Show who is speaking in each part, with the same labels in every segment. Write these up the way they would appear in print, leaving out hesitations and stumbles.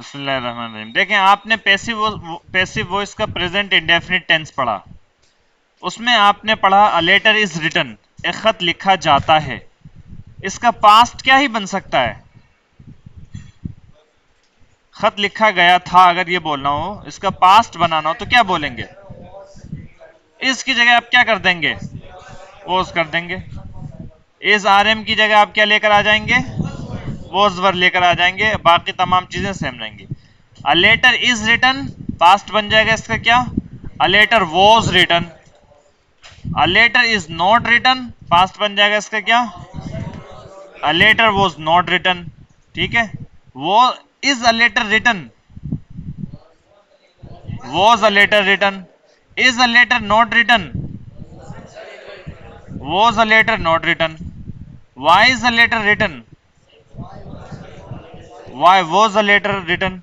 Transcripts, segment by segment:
Speaker 1: बिस्मिल्लाहिर्रहमानिर्रहीम। देखें, आपने पैसिव वॉइस का प्रेजेंट इंडेफिनिट टेंस पढ़ा। उसमें आपने पढ़ा अ लेटर इज रिटन, एक खत लिखा जाता है। इसका पास्ट क्या ही बन सकता है? खत लिखा गया था, अगर ये बोलना हो, इसका पास्ट बनाना हो तो क्या बोलेंगे? इसकी जगह आप क्या कर देंगे? वॉज कर देंगे। इज आर एम की जगह आप क्या लेकर आ जाएंगे? वॉज वर लेकर आ जाएंगे। बाकी तमाम चीजें सेम रहेंगी। A letter is written, past बन जाएगा इसका क्या? A letter was written. A letter is not written, past बन जाएगा इसका क्या? A letter was not written. ठीक है। वो is a letter written, was a letter written. Is a letter not written, was a letter not written. Why is a letter written, why was a letter written.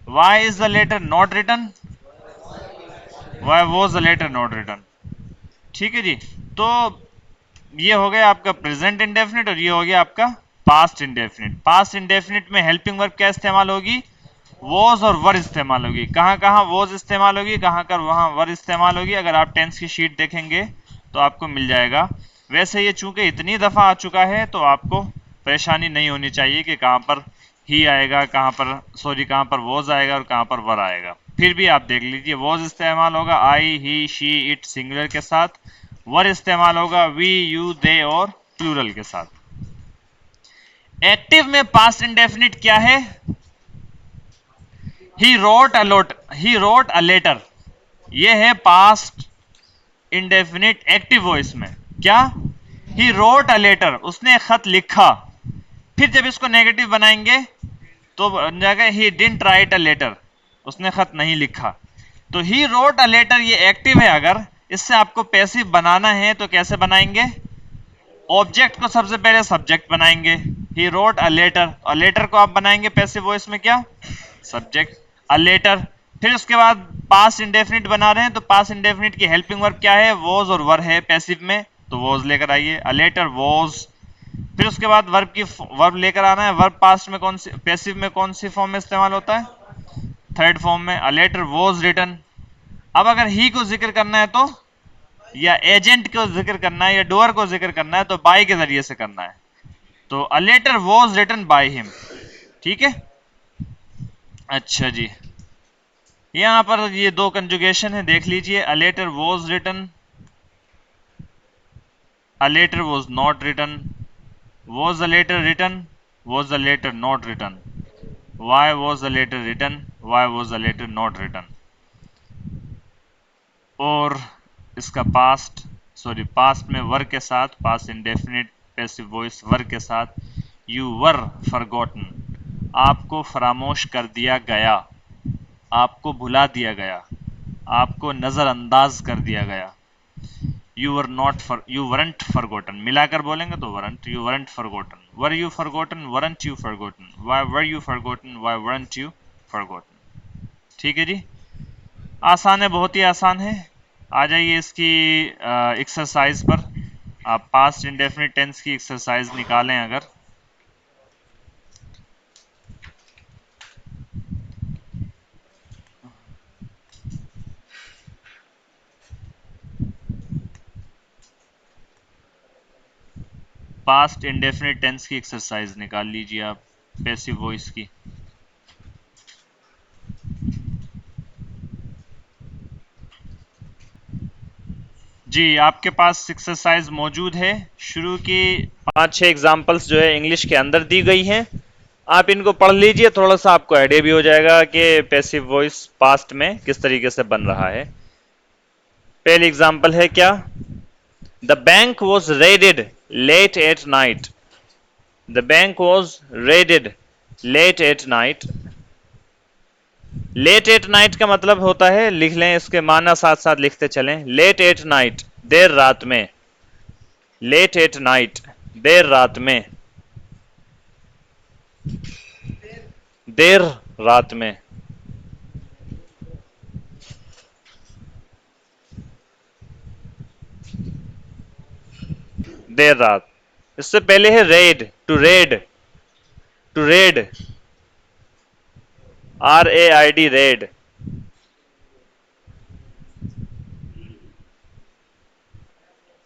Speaker 1: Why is the letter not written, why was the letter not written. ठीक है जी। तो ये हो गया आपका present indefinite और ये हो गया आपका पास्ट इंडेफिनिट। पास्ट इंडेफिनिट में हेल्पिंग वर्ब क्या इस्तेमाल होगी? वॉज और वर इस्तेमाल होगी। कहाँ कहाँ वॉज इस्तेमाल होगी, कहाँ कर वहाँ वर इस्तेमाल होगी। अगर आप टेंस की शीट देखेंगे तो आपको मिल जाएगा। वैसे ये चूंकि इतनी दफ़ा आ चुका है तो आपको परेशानी नहीं होनी चाहिए कि कहाँ पर ही आएगा, कहाँ पर सॉरी कहाँ पर वॉज आएगा और कहाँ पर वर आएगा। फिर भी आप देख लीजिए, वॉज इस्तेमाल होगा आई ही शी इट सिंगुलर के साथ, वर इस्तेमाल होगा वी यू दे और प्लूरल के साथ। एक्टिव में पास्ट इंडेफिनिट क्या है? ही रोट अ लेटर, ये है पास्ट इंडेफिनिट एक्टिव वॉइस में। क्या? ही रोट अ लेटर, उसने खत लिखा। फिर जब इसको नेगेटिव बनाएंगे तो बन जाएगा he didn't write a letter, उसने खत नहीं लिखा। तो ही रोट अ लेटर ये एक्टिव है। अगर इससे आपको पैसिव बनाना है तो कैसे बनाएंगे? ऑब्जेक्ट को सबसे पहले सब्जेक्ट बनाएंगे, ही रोट अ लेटर, और लेटर को आप बनाएंगे पैसिव वॉइस में क्या? Subject, a letter. फिर उसके बाद पास्ट इंडेफिनिट बना रहे हैं तो पास्ट इंडेफिनिट की हेल्पिंग वर्ब क्या है? वॉज और वर है पैसिव में, तो वॉज लेकर आइए, अ लेटर वॉज। फिर उसके बाद वर्ब लेकर आना है। वर्ब पास्ट में कौन सी, पैसिव में कौन सी फॉर्म में इस्तेमाल होता है? थर्ड फॉर्म में, अ लेटर वॉज रिटन। अब अगर ही को जिक्र करना है तो, या एजेंट को जिक्र करना है या डोअर को जिक्र करना है तो बाय के जरिए से करना है। तो a letter was written by him. ठीक है। अच्छा जी, यहां पर ये दो कंजुगेशन है, देख लीजिए। A letter was written, a letter was not written, was a letter written, was a letter not written, why was a letter written, why was a letter not written. और इसका पास्ट, सॉरी पास्ट में were के साथ, past indefinite passive voice were के साथ, you were forgotten, आपको फरामोश कर दिया गया, आपको भुला दिया गया, आपको नजरअंदाज कर दिया गया। You were not for, you weren't forgotten, मिलाकर बोलेंगे तो weren't, you weren't forgotten, were you forgotten, weren't you forgotten, why were you forgotten, why weren't you forgotten. ठीक है जी। आसान है, बहुत ही आसान है। आ जाइए इसकी एक्सरसाइज पर। आप पास्ट इंडेफिनिट टेंस की एक्सरसाइज निकालें अगर। पास्ट इंडेफिनिट टेंस की एक्सरसाइज निकाल लीजिए आप पैसिव वॉइस की। जी, आपके पास एक्सरसाइज मौजूद है। शुरू की 5-6 एग्जांपल्स जो है इंग्लिश के अंदर दी गई हैं। आप इनको पढ़ लीजिए, थोड़ा सा आपको आइडिया भी हो जाएगा कि पैसिव वॉइस पास्ट में किस तरीके से बन रहा है। पहली एग्जांपल है क्या? The bank was raided late at night. The bank was raided late at night. Late at night का मतलब होता है, लिख लें इसके माना साथ साथ लिखते चलें। लेट एट नाइट, देर रात में। लेट एट नाइट, देर रात में। देर रात में। देर रात। इससे पहले है raid, to raid. To raid, RAID raid,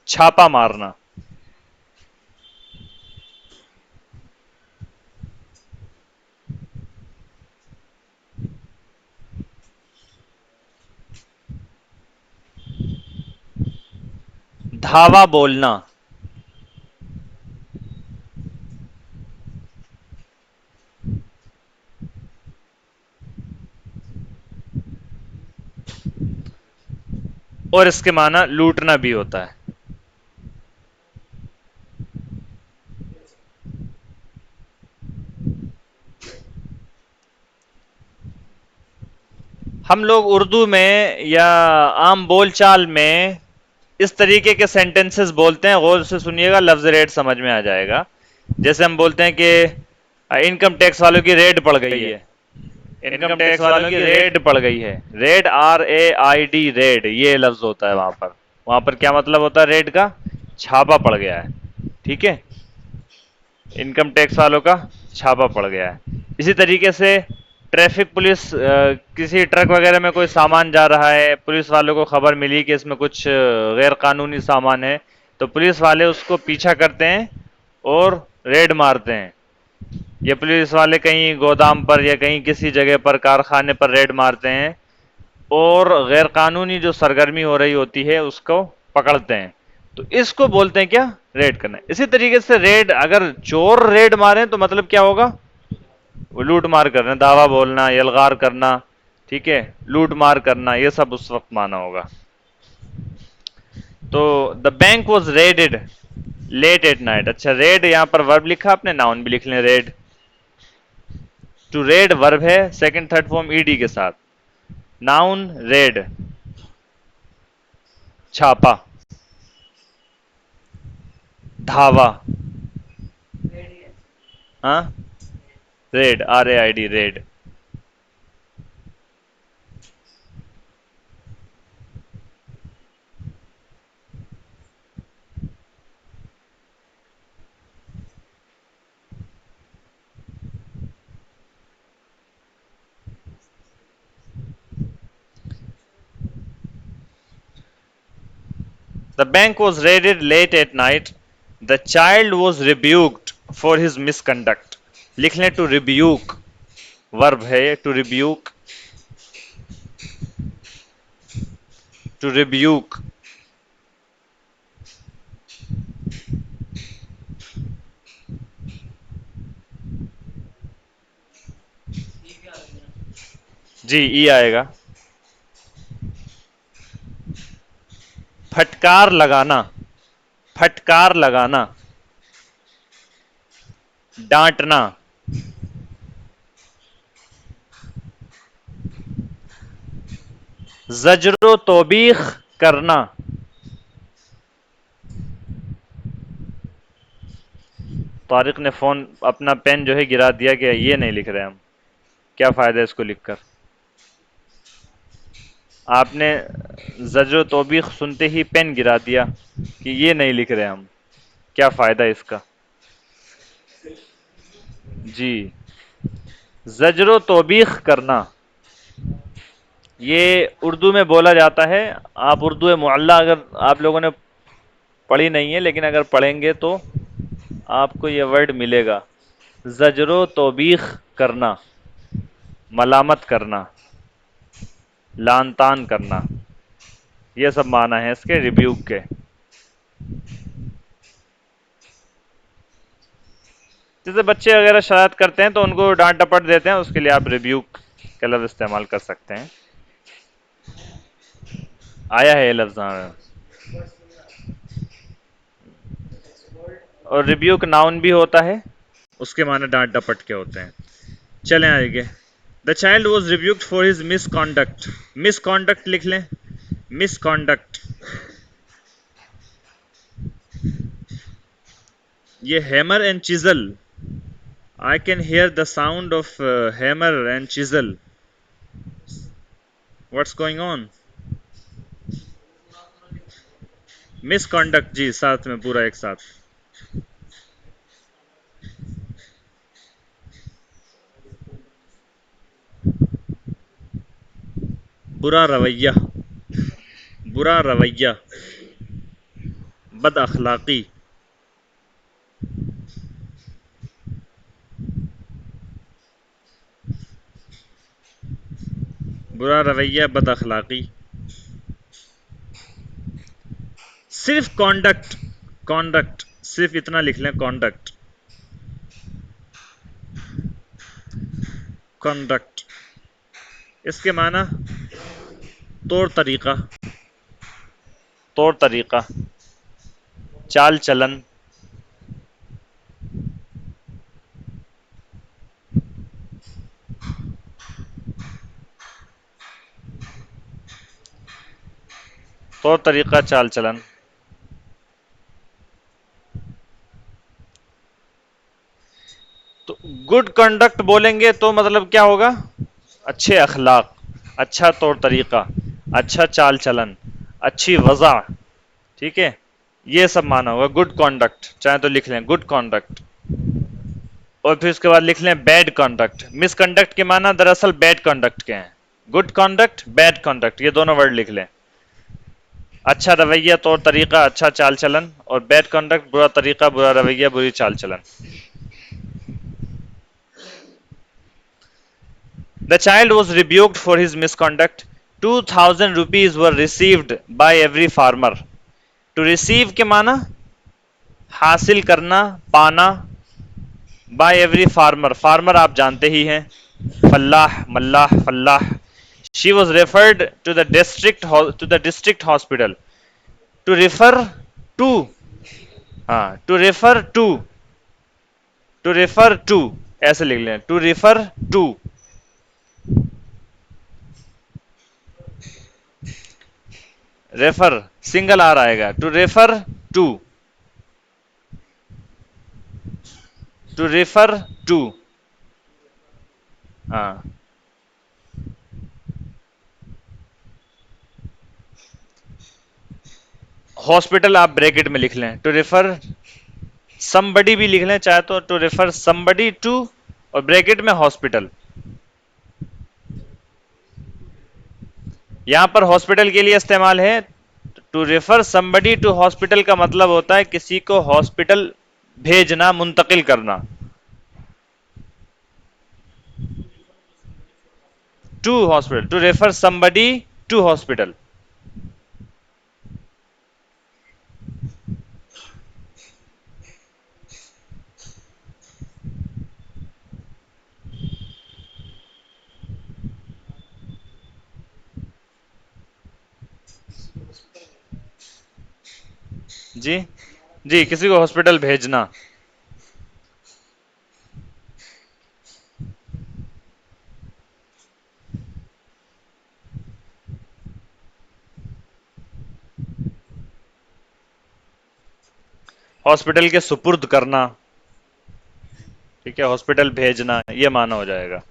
Speaker 1: छापा मारना। धावा बोलना, और इसके माना लूटना भी होता है। हम लोग उर्दू में या आम बोलचाल में इस तरीके के सेंटेंसेस बोलते हैं, गौर से सुनिएगा, लफ्ज रेड समझ में आ जाएगा। जैसे हम बोलते हैं कि इनकम टैक्स वालों की रेड पड़ गई है, इनकम टैक्स वालों की रेड पड़ गई है। रेड, RAID रेड, ये लफ्ज होता है वहां पर। वहां पर क्या मतलब होता है रेड का? छापा पड़ गया है, ठीक है, इनकम टैक्स वालों का छापा पड़ गया है। इसी तरीके से ट्रैफिक पुलिस, किसी ट्रक वगैरह में कोई सामान जा रहा है, पुलिस वालों को खबर मिली कि इसमें कुछ गैर कानूनी सामान है, तो पुलिस वाले उसको पीछा करते हैं और रेड मारते हैं। ये पुलिस वाले कहीं गोदाम पर या कहीं किसी जगह पर, कारखाने पर रेड मारते हैं और गैर कानूनी जो सरगर्मी हो रही होती है उसको पकड़ते हैं। तो इसको बोलते हैं क्या? रेड करना। इसी तरीके से रेड, अगर चोर रेड मारे तो मतलब क्या होगा? वो लूट मार करना, दावा बोलना, यलगार करना, ठीक है, लूट मार करना, ये सब उस वक्त माना होगा। तो the bank was raided late at night. अच्छा, रेड यहां पर वर्ब लिखा, आपने नाउन भी लिख लें रेड। टू रेड वर्ब है सेकंड थर्ड फॉर्म ईडी के साथ। नाउन रेड, छापा, धावा, हाँ, raid, RAID raid. The bank was raided late at night. The child was rebuked for his misconduct. लिख लें टू रिब्यूक, वर्ब है टू रिब्यूक, टू रिब्यूक। जी, ई आएगा। फटकार लगाना, फटकार लगाना, डांटना, जजरो तौबीख करना। तारिक ने फोन, अपना पेन जो है गिरा दिया कि ये नहीं लिख रहे हम, क्या फायदा इसको लिखकर। आपने जजरो तौबीख सुनते ही पेन गिरा दिया कि ये नहीं लिख रहे हम, क्या फायदा इसका। जी, जजरो तौबीख करना, ये उर्दू में बोला जाता है। आप उर्दू मुअल्ला अगर आप लोगों ने पढ़ी नहीं है, लेकिन अगर पढ़ेंगे तो आपको ये वर्ड मिलेगा, जजरो तौबीख करना, मलामत करना, लान तान करना, ये सब माना है इसके, रिब्यूक के। जैसे बच्चे वगैरह शरारत करते हैं तो उनको डांट डपट देते हैं, उसके लिए आप रिब्यूक का लफ्ज इस्तेमाल कर सकते हैं। आया है ये लफ्ज, हाँ। और रिब्यूक नाउन भी होता है, उसके माने डांट डपट के होते हैं। चलें आगे। The child was rebuked for his misconduct. Misconduct लिख लें, मिसकॉन्डक्ट। ये hammer and chisel, I can hear the sound of hammer and chisel. What's going on? Misconduct जी, साथ में पूरा एक साथ। बुरा रवैया, बुरा रवैया, बद अखलाकी, बुरा रवैया, बद अखलाकी। सिर्फ कॉन्डक्ट, कॉन्डक्ट सिर्फ इतना लिख लें, कॉन्डक्ट, कॉन्डक्ट इसके माना तौर तरीका, तौर तरीका, चाल चलन, तौर तरीका, चाल चलन। तो गुड कंडक्ट बोलेंगे तो मतलब क्या होगा? अच्छे अखलाक, अच्छा तौर तरीका, अच्छा चाल चलन, अच्छी वज़ा, ठीक है, ये सब माना होगा गुड कंडक्ट। चाहे तो लिख लें गुड कंडक्ट, और फिर उसके बाद लिख लें बैड कंडक्ट। मिसकंडक्ट के माना दरअसल बैड कंडक्ट के हैं। गुड कंडक्ट, बैड कंडक्ट, ये दोनों वर्ड लिख लें। अच्छा रवैया, तौर तरीका, अच्छा चाल चलन, और बैड कंडक्ट, बुरा तरीका, बुरा रवैया, बुरी चाल चलन। The child was rebuked for his misconduct. 2000 rupees were received by every farmer. To receive के माना हासिल करना, पाना। by every farmer, farmer आप जानते ही हैं, Fallah, Mallah, Fallah. She was referred to the district hospital. To refer to, हाँ, to refer to ऐसे लिख लें, to refer to, refer single R आएगा, to refer to, to refer to, हाँ। Hospital आप ब्रैकेट में लिख लें, टू रेफर समबडी भी लिख लें चाहे तो, टू रेफर समबडी टू, और ब्रैकेट में हॉस्पिटल। यहां पर हॉस्पिटल के लिए इस्तेमाल है। To refer somebody to hospital का मतलब होता है किसी को हॉस्पिटल भेजना, मुंतकिल करना। To hospital, to refer somebody to hospital. जी जी, किसी को हॉस्पिटल भेजना। हॉस्पिटल के सुपुर्द करना, ठीक है, हॉस्पिटल भेजना, ये माना हो जाएगा।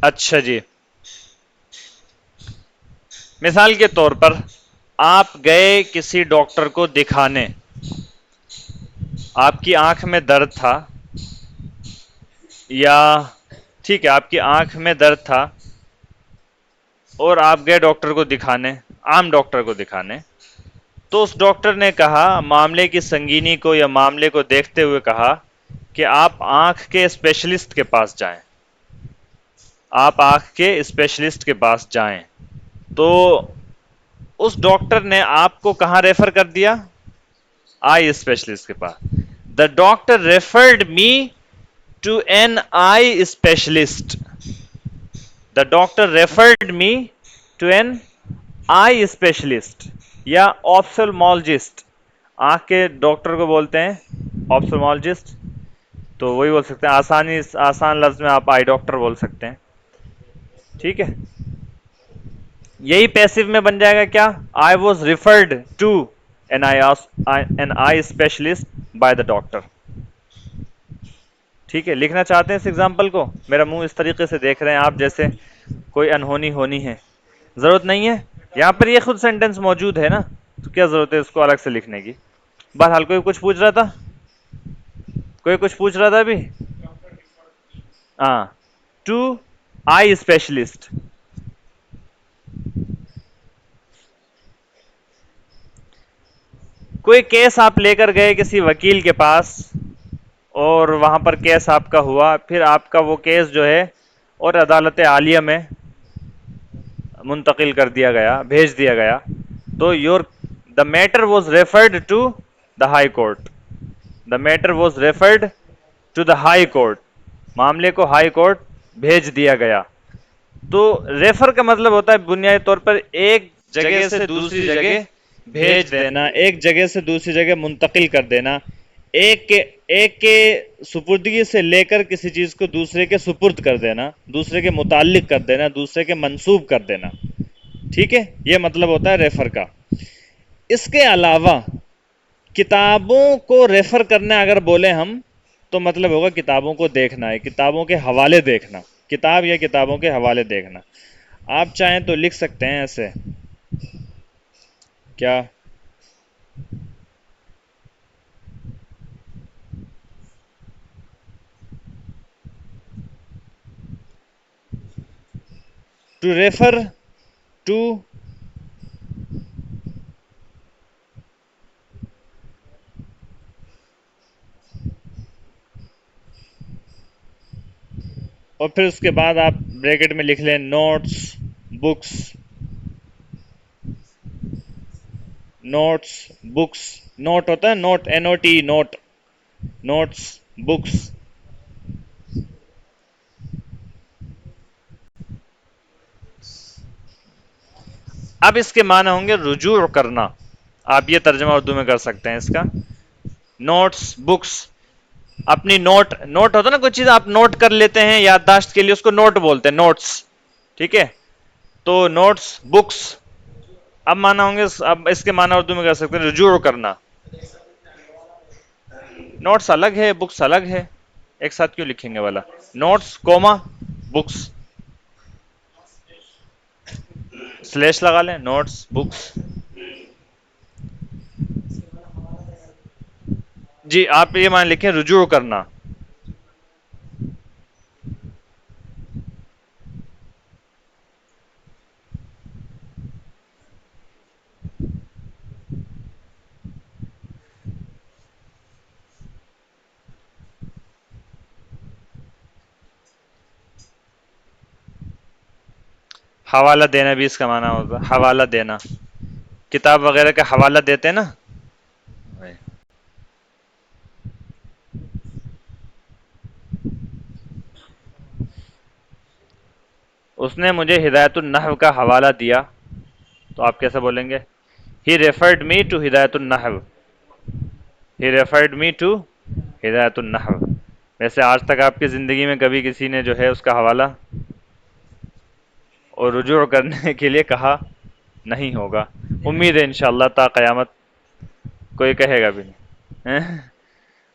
Speaker 1: अच्छा जी, मिसाल के तौर पर आप गए किसी डॉक्टर को दिखाने, आपकी आंख में दर्द था, या ठीक है आपकी आंख में दर्द था और आप गए डॉक्टर को दिखाने, आम डॉक्टर को दिखाने। तो उस डॉक्टर ने कहा, मामले की संगीनी को या मामले को देखते हुए कहा कि आप आंख के स्पेशलिस्ट के पास जाएं, आप आंख के स्पेशलिस्ट के पास जाएं। तो उस डॉक्टर ने आपको कहां रेफर कर दिया? आई स्पेशलिस्ट के पास। The doctor referred me to an eye specialist. The doctor referred me to an eye specialist या ऑप्थेल्मोलॉजिस्ट। आंख के डॉक्टर को बोलते हैं ऑप्थेल्मोलॉजिस्ट, तो वही बोल सकते हैं, आसान लफ्ज में आप आई डॉक्टर बोल सकते हैं, ठीक है। यही पैसिव में बन जाएगा क्या? I was referred to an eye specialist by the doctor. ठीक है, लिखना चाहते हैं इस एग्जाम्पल को? मेरा मुंह इस तरीके से देख रहे हैं आप जैसे कोई अनहोनी होनी है, जरूरत नहीं है। यहाँ पर ये खुद सेंटेंस मौजूद है ना, तो क्या जरूरत है इसको अलग से लिखने की? बहरहाल कोई कुछ पूछ रहा था, कोई कुछ पूछ रहा था अभी? हाँ, टू आई स्पेशलिस्ट। कोई केस आप लेकर गए किसी वकील के पास और वहां पर केस आपका हुआ, फिर आपका वो केस जो है और अदालत आलिया में मुंतकिल कर दिया गया, भेज दिया गया, तो your the matter was referred to the high court. The matter was referred to the high court, मामले को हाई कोर्ट भेज दिया गया। तो रेफर का मतलब होता है बुनियादी तौर पर एक जगह से दूसरी जगह भेज देना, एक जगह से दूसरी जगह मुंतकिल कर देना, एक के सुपुर्दगी से लेकर किसी चीज को दूसरे के सुपुर्द कर देना, दूसरे के मुताल्लिक कर देना, दूसरे के मंसूब कर देना। ठीक है, यह मतलब होता है रेफर का। इसके अलावा किताबों को रेफर करना अगर बोले हम, तो मतलब होगा किताबों को देखना है, किताबों के हवाले देखना, किताब या किताबों के हवाले देखना। आप चाहें तो लिख सकते हैं ऐसे, क्या? टू रेफर टू और फिर उसके बाद आप ब्रैकेट में लिख लें notes books, notes books. Note होता है note, NOT, note, notes books. अब इसके माना होंगे रुजू करना। आप ये तर्जमा उर्दू में कर सकते हैं इसका, नोट्स बुक्स। अपनी नोट, नोट होता है ना, कोई चीज आप नोट कर लेते हैं याददाश्त के लिए, उसको नोट बोलते हैं, नोट्स। ठीक है, तो नोट्स बुक्स। अब माना होंगे, अब इसके माना उर्दू में कर सकते हैं रुजू करना। नोट्स अलग है, बुक्स अलग है, एक साथ क्यों लिखेंगे वाला? नोट्स कोमा बुक्स, स्लैश लगा लें, नोट्स बुक्स। जी, आप ये मान लिखें रुजू करना। हवाला देना भी इसका माना होगा, हवाला देना, किताब वगैरह का हवाला देते हैं ना। उसने मुझे हिदायतुन नहव का हवाला दिया, तो आप कैसे बोलेंगे? He referred me to Hidayatun Nahw, he referred me to Hidayatun Nahw. वैसे आज तक आपकी ज़िंदगी में कभी किसी ने जो है उसका हवाला और रुजू करने के लिए कहा नहीं होगा। उम्मीद है इंशाअल्लाह ता क़यामत कोई कहेगा भी नहीं।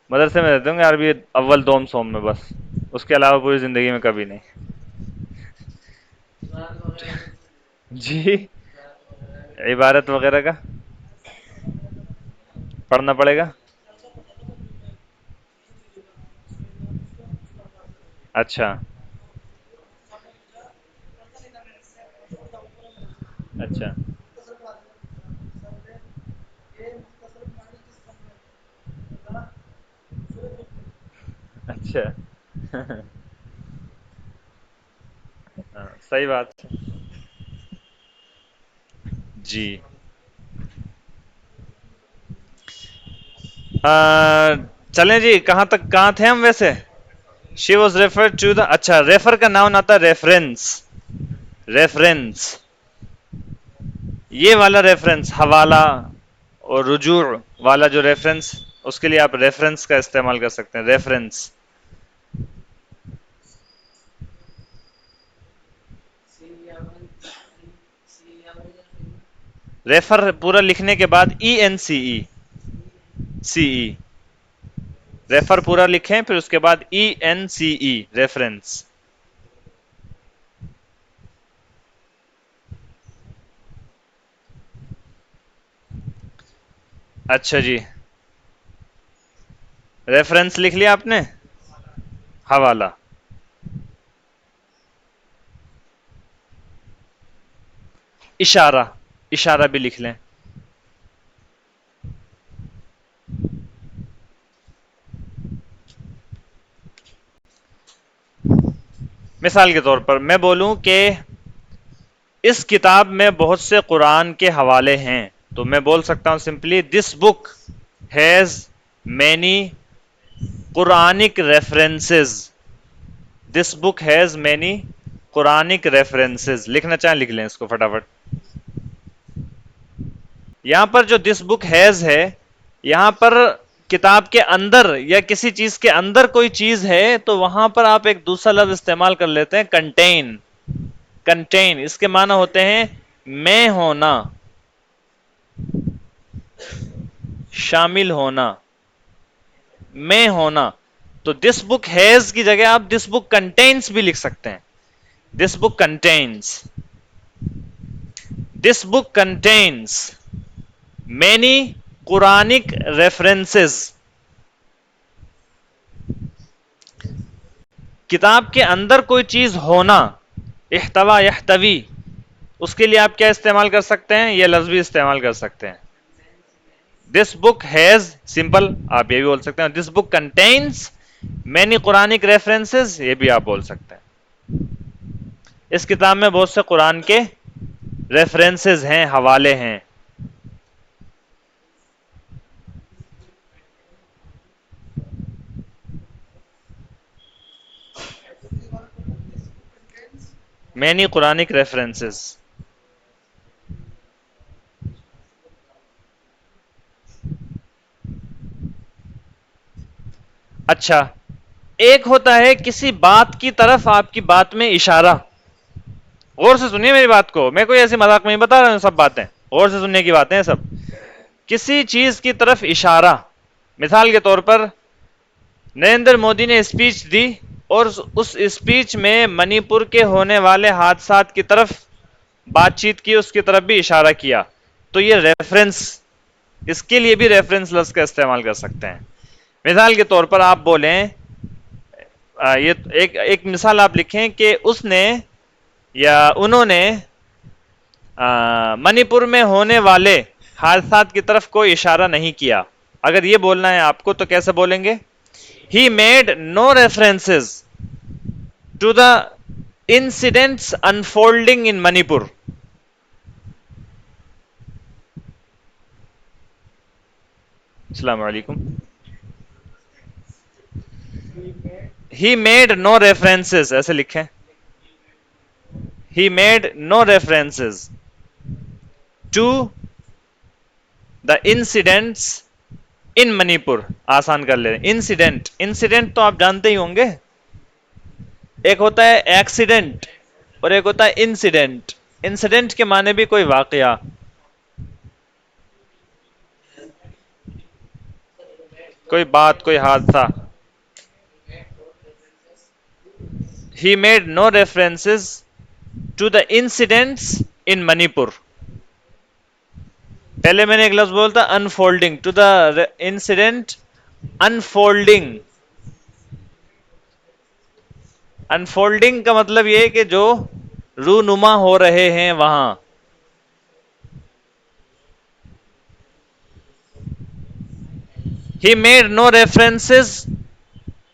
Speaker 1: मदरसे में रहते होंगे अरबी अव्वल दोम सोम में बस, उसके अलावा पूरी ज़िंदगी में कभी नहीं। जी, इबारत वगैरह का पढ़ना पड़ेगा। अच्छा अच्छा अच्छा। हाँ, सही बात है। जी, चलें जी, कहाँ तक, कहाँ थे हम वैसे? She was refer to the, अच्छा, रेफर का नाउन आता है रेफरेंस। रेफरेंस, ये वाला रेफरेंस, हवाला और रुजू वाला जो रेफरेंस, उसके लिए आप रेफरेंस का इस्तेमाल कर सकते हैं, रेफरेंस। रेफर पूरा लिखने के बाद ENCE, CE, रेफर पूरा लिखें, फिर उसके बाद ENCE, रेफरेंस। अच्छा जी, रेफरेंस लिख लिया आपने? हवाला। इशारा, इशारा भी लिख लें। मिसाल के तौर पर मैं बोलूं कि इस किताब में बहुत से कुरान के हवाले हैं, तो मैं बोल सकता हूं simply, this book has many Quranic references. This book has many Quranic references. लिखना चाहें लिख लें इसको फटाफट। यहां पर जो दिस बुक हैज है, यहां पर किताब के अंदर या किसी चीज के अंदर कोई चीज है, तो वहां पर आप एक दूसरा लफ्ज इस्तेमाल कर लेते हैं, कंटेन। कंटेन इसके माना होते हैं में होना, शामिल होना, में होना। तो दिस बुक हैज की जगह आप दिस बुक कंटेन्स भी लिख सकते हैं। This book contains, this book contains many Quranic references. किताब के अंदर कोई चीज होना, इहतवा यहतवी, उसके लिए आप क्या इस्तेमाल कर सकते हैं? यह लफ्ज भी इस्तेमाल कर सकते हैं। दिस बुक हैज, सिंपल आप ये भी बोल सकते हैं। This book contains many Quranic references, ये भी आप बोल सकते हैं। इस किताब में बहुत से कुरान के रेफरेंसेस हैं, हवाले हैं। Many Quranic references. अच्छा, एक होता है किसी बात की तरफ आपकी बात में इशारा। गौर से सुनिए मेरी बात को, मैं कोई ऐसी मजाक में नहीं बता रहा हूं, सब बातें गौर से सुनने की बातें हैं सब। किसी चीज की तरफ इशारा, मिसाल के तौर पर नरेंद्र मोदी ने स्पीच दी और उस स्पीच में मणिपुर के होने वाले हादसात की तरफ बातचीत की, उसकी तरफ भी इशारा किया, तो ये रेफरेंस, इसके लिए भी रेफरेंस लफ्ज का इस्तेमाल कर सकते हैं। मिसाल के तौर पर आप बोलें, ये एक एक मिसाल आप लिखें कि उसने या उन्होंने मणिपुर में होने वाले हादसात की तरफ कोई इशारा नहीं किया। अगर ये बोलना है आपको तो कैसे बोलेंगे? He made no references to the incidents unfolding in Manipur. अस्सलाम वालेकुम। ही मेड नो रेफरेंसेस, ऐसे लिखें। He made no references to the incidents in Manipur. आसान कर ले, इंसिडेंट, इंसिडेंट तो आप जानते ही होंगे, एक होता है एक्सीडेंट और एक होता है इंसिडेंट। इंसिडेंट के माने भी कोई वाकया, कोई बात, कोई हादसा। He made no references to the incidents in Manipur. पहले मैंने एक लफ्ज बोलता unfolding, to the incident unfolding. Unfolding का मतलब यह है कि जो रूनुमा हो रहे हैं वहां। He made no references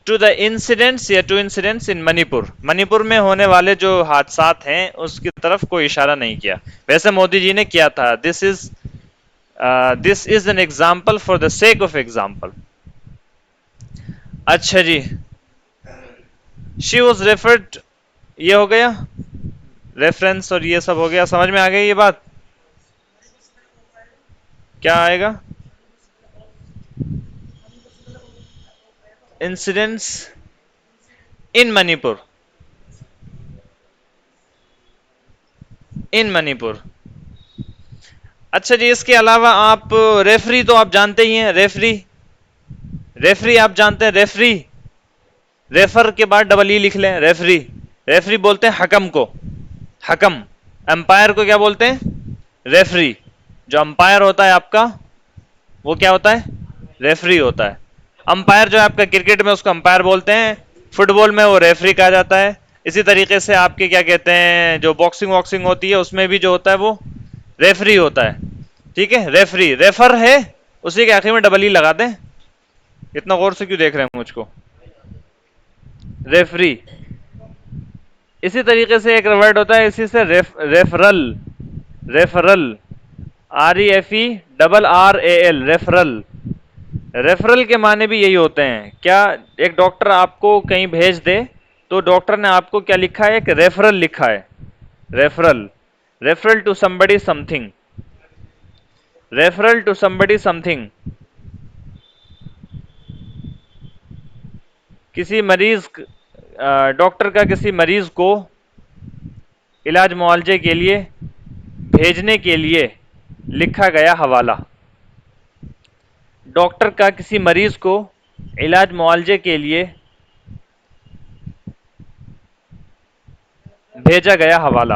Speaker 1: to the incidents या to incidents in Manipur. Manipur में होने वाले जो हादसात हैं उसकी तरफ कोई इशारा नहीं किया। वैसे मोदी जी ने किया था, this is an example for the sake of example. अच्छा जी, शी वॉज रेफर्ड, ये हो गया रेफरेंस और ये सब हो गया। समझ में आ गई ये बात? क्या आएगा? इंसिडेंट्स इन मणिपुर, इन मणिपुर। अच्छा जी, इसके अलावा आप रेफरी तो आप जानते ही हैं, रेफरी, रेफरी आप जानते हैं, रेफरी, रेफर के बाद डबल ई लिख लें, रेफरी। रेफरी बोलते हैं हकम को, हकम। अंपायर को क्या बोलते हैं? रेफरी। जो अंपायर होता है आपका वो क्या होता है? रेफरी होता है। अंपायर जो है आपका क्रिकेट में उसको अंपायर बोलते हैं, फुटबॉल में वो रेफरी कहा जाता है। इसी तरीके से आपके क्या कहते हैं, जो बॉक्सिंग वॉक्सिंग होती है उसमें भी जो होता है वो रेफरी होता है। ठीक है, रेफरी, रेफर है, उसी के आखिर में डबल ई लगा दें। इतना गौर से क्यों देख रहे हैं मुझको? रेफरी। इसी तरीके से एक वर्ड होता है इसी से, referral, referral, R E F E double R A L, referral. Referral के माने भी यही होते हैं। क्या एक डॉक्टर आपको कहीं भेज दे तो डॉक्टर ने आपको क्या लिखा है? एक रेफरल लिखा है, referral. Referral to somebody something, referral to somebody something. किसी मरीज, डॉक्टर का किसी मरीज को इलाज मुआवजे के लिए भेजने के लिए लिखा गया हवाला। डॉक्टर का किसी मरीज को इलाज मुआवजे के लिए भेजा गया हवाला।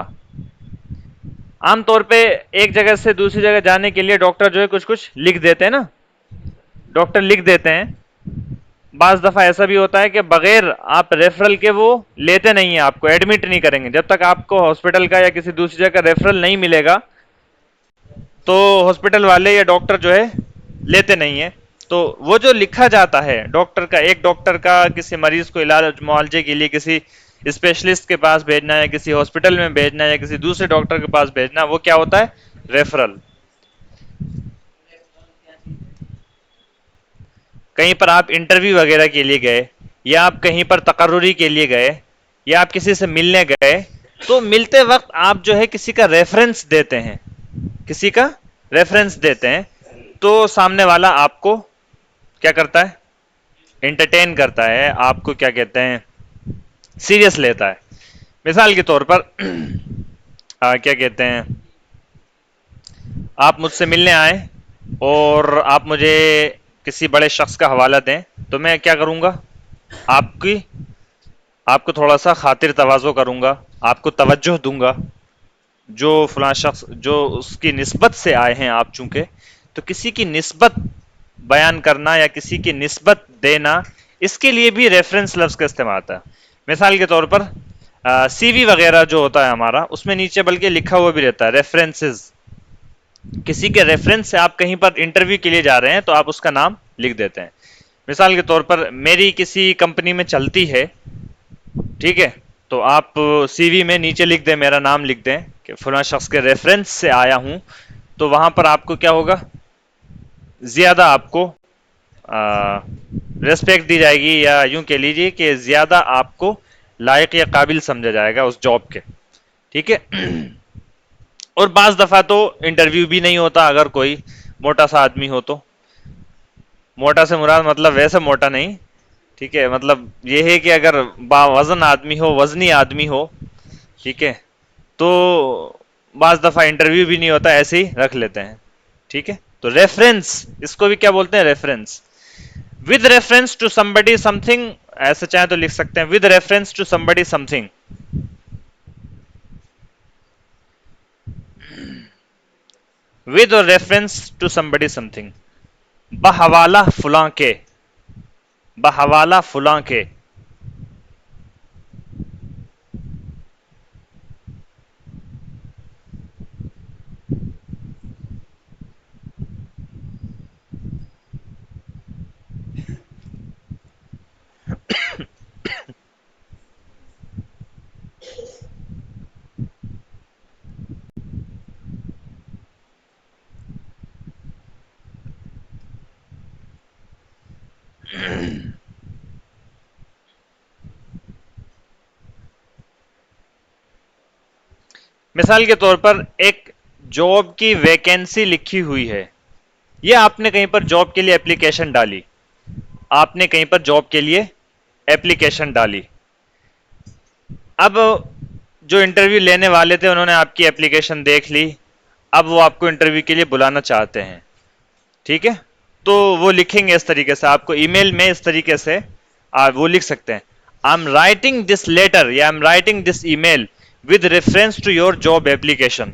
Speaker 1: आमतौर पे एक जगह से दूसरी जगह जाने के लिए डॉक्टर जो है कुछ कुछ लिख देते हैं ना, डॉक्टर लिख देते हैं। बाज दफा ऐसा भी होता है कि बगैर आप रेफरल के वो लेते नहीं है, आपको एडमिट नहीं करेंगे जब तक आपको हॉस्पिटल का या किसी दूसरी जगह रेफरल नहीं मिलेगा, तो हॉस्पिटल वाले या डॉक्टर जो है लेते नहीं है। तो वो जो लिखा जाता है डॉक्टर का, एक डॉक्टर का किसी मरीज को इलाज मुआवजे के लिए किसी स्पेशलिस्ट के पास भेजना या किसी हॉस्पिटल में भेजना या किसी दूसरे डॉक्टर के पास भेजना, वो क्या होता है? रेफरल। कहीं पर आप इंटरव्यू वगैरह के लिए गए, या आप कहीं पर तकर्रुरी के लिए गए, या आप किसी से मिलने गए, तो मिलते वक्त आप जो है किसी का रेफरेंस देते हैं, किसी का रेफरेंस देते हैं, तो सामने वाला आपको क्या करता है? एंटरटेन करता है, आपको क्या कहते हैं, सीरियस लेता है। मिसाल के तौर पर क्या कहते हैं, आप मुझसे मिलने आए और आप मुझे किसी बड़े शख्स का हवाला दें, तो मैं क्या करूंगा? आपकी आपको थोड़ा सा खातिर तवाज़ो करूंगा, आपको तवज्जो दूंगा। जो फलां शख्स जो उसकी निस्बत से आए हैं आप, चूंकि तो किसी की निस्बत बयान करना या किसी की निस्बत देना, इसके लिए भी रेफरेंस लफ्ज़ का इस्तेमाल आता है। मिसाल के तौर पर सीवी वगैरह जो होता है हमारा, उसमें नीचे बल्कि लिखा हुआ भी रहता है रेफरेंसेस। किसी के रेफरेंस से आप कहीं पर इंटरव्यू के लिए जा रहे हैं तो आप उसका नाम लिख देते हैं। मिसाल के तौर पर मेरी किसी कंपनी में चलती है, ठीक है, तो आप सीवी में नीचे लिख दें, मेरा नाम लिख दें कि फलां शख्स के रेफरेंस से आया हूं, तो वहां पर आपको क्या होगा? ज्यादा आपको रेस्पेक्ट दी जाएगी, या यूं कह लीजिए कि ज्यादा आपको लायक या काबिल समझा जाएगा उस जॉब के। ठीक है। और बाज दफा तो इंटरव्यू भी नहीं होता अगर कोई मोटा सा आदमी हो तो। मोटा से मुराद मतलब वैसे मोटा नहीं, ठीक है, मतलब ये है कि अगर बावजन आदमी हो, वजनी आदमी हो, ठीक है, तो बाज दफा इंटरव्यू भी नहीं होता, ऐसे ही रख लेते हैं। ठीक है, तो रेफरेंस, इसको भी क्या बोलते हैं? Reference. With reference to somebody something, ऐसे चाहे तो लिख सकते हैं with reference to somebody something. With और रेफरेंस टू समबडी समथिंग। बहवाला फुलां के, बहवाला फुलां के। मिसाल के तौर पर एक जॉब की वैकेंसी लिखी हुई है, या आपने कहीं पर जॉब के लिए एप्लीकेशन डाली, आपने कहीं पर जॉब के लिए एप्लीकेशन डाली। अब जो इंटरव्यू लेने वाले थे उन्होंने आपकी एप्लीकेशन देख ली, अब वो आपको इंटरव्यू के लिए बुलाना चाहते हैं। ठीक है, तो वो लिखेंगे इस तरीके से, आपको ईमेल में इस तरीके से वो लिख सकते हैं, I am writing this letter या I am writing this email with reference to your job application.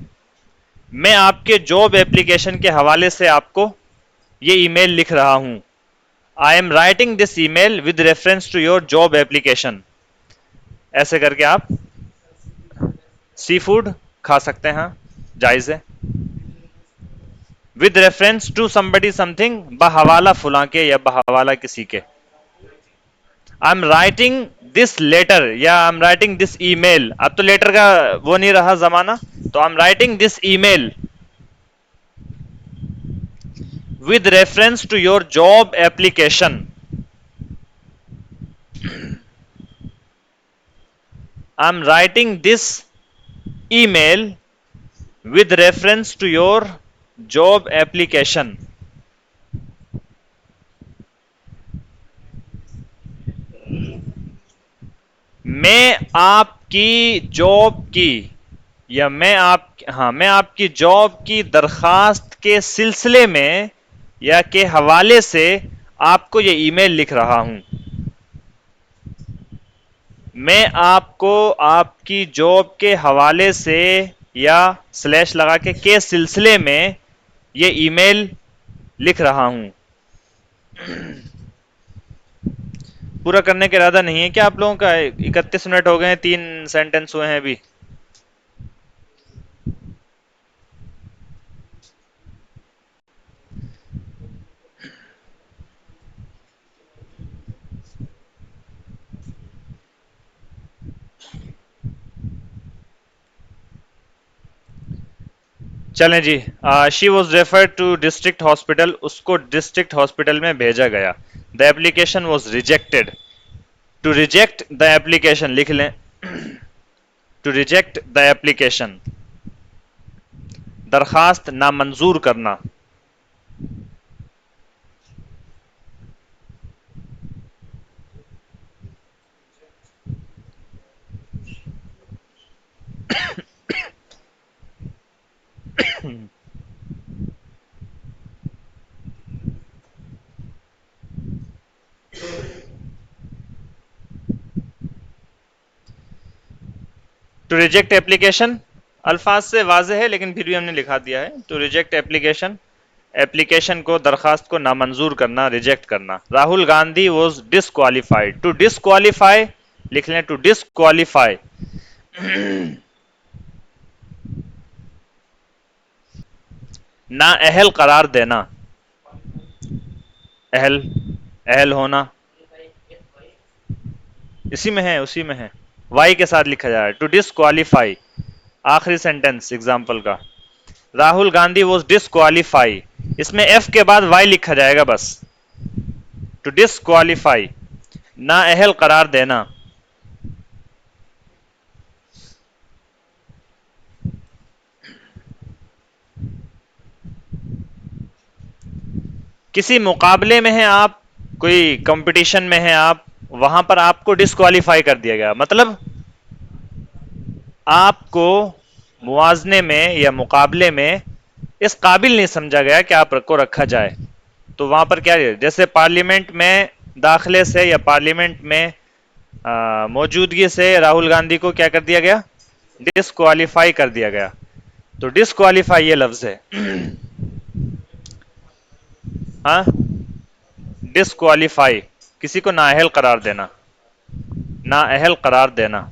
Speaker 1: मैं आपके जॉब एप्लीकेशन के हवाले से आपको ये ईमेल लिख रहा हूं। I am writing this email with reference to your job application. ऐसे करके आप सी फूड खा सकते हैं, जायज है। With reference to somebody something, बहवाला फुला के या बहवाला किसी के। I am writing this letter या I am writing this email, अब तो लेटर का वो नहीं रहा जमाना, तो I am writing this email with reference to your job application. I'm writing this email with reference to your job application. मैं आपकी जॉब की या मैं आपकी जॉब की दरखास्त के सिलसिले में या के हवाले से आपको ये ईमेल लिख रहा हूं। मैं आपको आपकी जॉब के हवाले से या स्लैश लगा के सिलसिले में ये ईमेल लिख रहा हूं। पूरा करने का इरादा नहीं है क्या आप लोगों का? 31 मिनट हो गए हैं, 3 सेंटेंस हुए हैं अभी। चलें जी। She was referred to district hospital, उसको डिस्ट्रिक्ट हॉस्पिटल में भेजा गया। The application was rejected. To reject the application लिख लें, टू रिजेक्ट द एप्लीकेशन, दरखास्त नामंजूर करना। टू रिजेक्ट एप्लीकेशन अल्फाज से वाज़ेह है लेकिन फिर भी हमने लिखा दिया है। टू रिजेक्ट एप्लीकेशन, एप्लीकेशन को, दरखास्त को नामंजूर करना, रिजेक्ट करना। Rahul Gandhi was disqualified. To disqualify लिख लें, टू डिसक्वालीफाई। ना अहल करार देना, अहल, अहल होना, इसी में है, उसी में है, वाई के साथ लिखा जा रहा है। टू डिसक्वालीफाई, आखिरी सेंटेंस एग्जाम्पल का, राहुल गांधी वॉज डिसक्वालीफाई, इसमें एफ के बाद वाई लिखा जाएगा बस। टू डिसक्वालीफाई, ना अहल करार देना। किसी मुकाबले में हैं आप, कोई कंपटीशन में हैं आप, वहां पर आपको डिसक्वालीफाई कर दिया गया, मतलब आपको मुआजने में या मुकाबले में इस काबिल नहीं समझा गया कि आपको रखा जाए। तो वहां पर क्या है, जैसे पार्लियामेंट में दाखिले से या पार्लियामेंट में मौजूदगी से राहुल गांधी को क्या कर दिया गया, डिसक्वालीफाई कर दिया गया। तो डिसक्वालीफाई ये लफ्ज है। हाँ, डिसक्वालीफाई, किसी को नाअहल करार देना, नाअहल करार देना।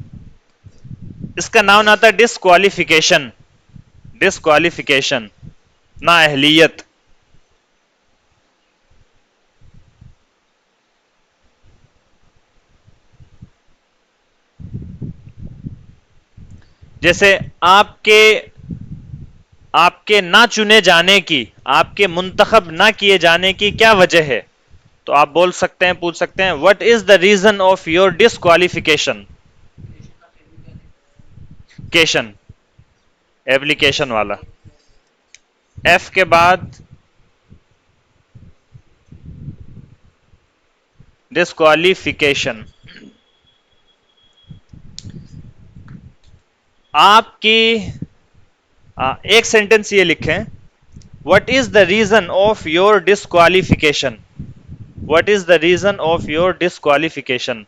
Speaker 1: इसका नाम आता है डिसक्वालिफिकेशन, डिसक्वालिफिकेशन, नाअहलियत। जैसे आपके ना चुने जाने की, आपके मुंतखब ना किए जाने की क्या वजह है, तो आप बोल सकते हैं, पूछ सकते हैं, what is the reason of your disqualification. केशन, एप्लीकेशन वाला, एफ के बाद डिसक्वालिफिकेशन। आपकी एक सेंटेंस ये लिखें, What is the reason of your disqualification? What is the reason of your disqualification?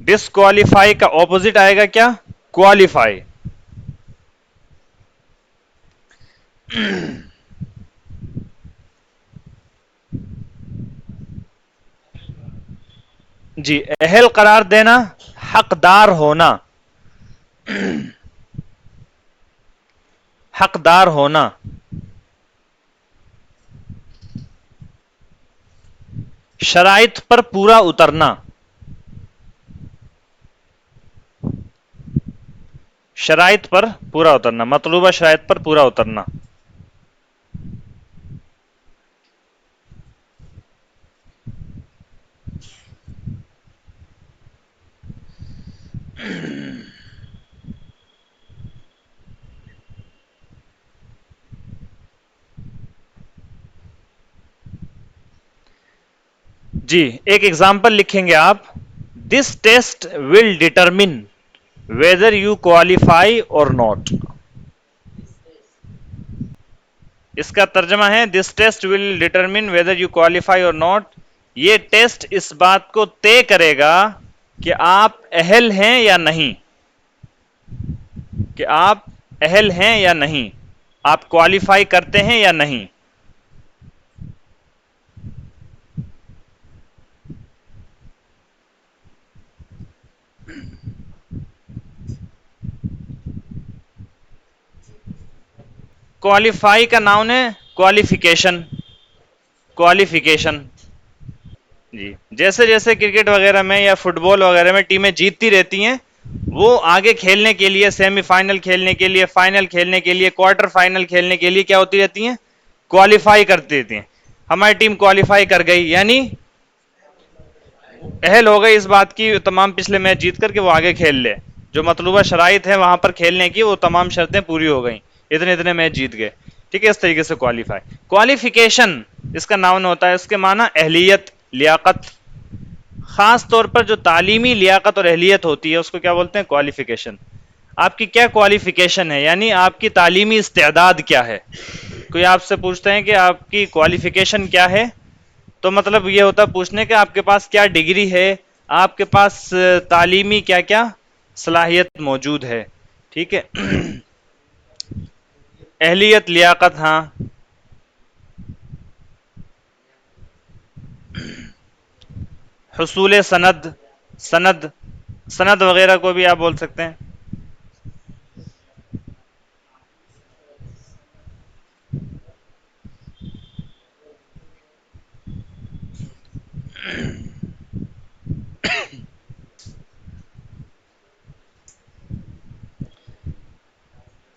Speaker 1: Disqualify का ऑपोजिट आएगा क्या? क्वालिफाई. जी, अहल करार देना, हकदार होना. हकदार होना. शराइत पर पूरा उतरना. शराइत पर पूरा उतरना, मतलूबा शराइत पर पूरा उतरना. जी, एक एग्जाम्पल लिखेंगे आप. This test will determine whether you qualify or not. इसका तर्जमा है this test will determine whether you qualify or not. ये टेस्ट इस बात को तय करेगा कि आप अहल हैं या नहीं, कि आप अहल हैं या नहीं, आप क्वालिफाई करते हैं या नहीं. क्वालिफाई का नाउन है क्वालिफिकेशन. क्वालिफिकेशन जी, जैसे जैसे क्रिकेट वगैरह में या फुटबॉल वगैरह में टीमें जीतती रहती हैं, वो आगे खेलने के लिए, सेमीफाइनल खेलने के लिए, फाइनल खेलने के लिए, क्वार्टर फाइनल खेलने के लिए क्या होती रहती हैं? क्वालिफाई करती रहती हैं. हमारी टीम क्वालिफाई कर गई, यानी अहल हो गई इस बात की तमाम पिछले मैच जीत करके वो आगे खेल ले. जो मतलूबा शराइत है वहां पर खेलने की, वो तमाम शर्तें पूरी हो गई, इतने इतने मैच जीत गए. ठीक है, इस तरीके से क्वालिफाई. क्वालिफिकेशन इसका नाउन होता है, इसके माना अहलियत, लियाकत. खास तौर पर जो तालीमी लियाकत और अहलियत होती है उसको क्या बोलते हैं? क्वालिफिकेशन. आपकी क्या क्वालिफिकेशन है, यानी आपकी तालीमी इस्तेदाद क्या है. कोई आपसे पूछते हैं कि आपकी क्वालिफिकेशन क्या है, तो मतलब ये होता है पूछने के आपके पास क्या डिग्री है, आपके पास तालीमी क्या क्या सलाहियत मौजूद है. ठीक है. अहलियत, लियाकत. हाँ, हुसूल सनद, सनद, सनद वगैरह को भी आप बोल सकते हैं.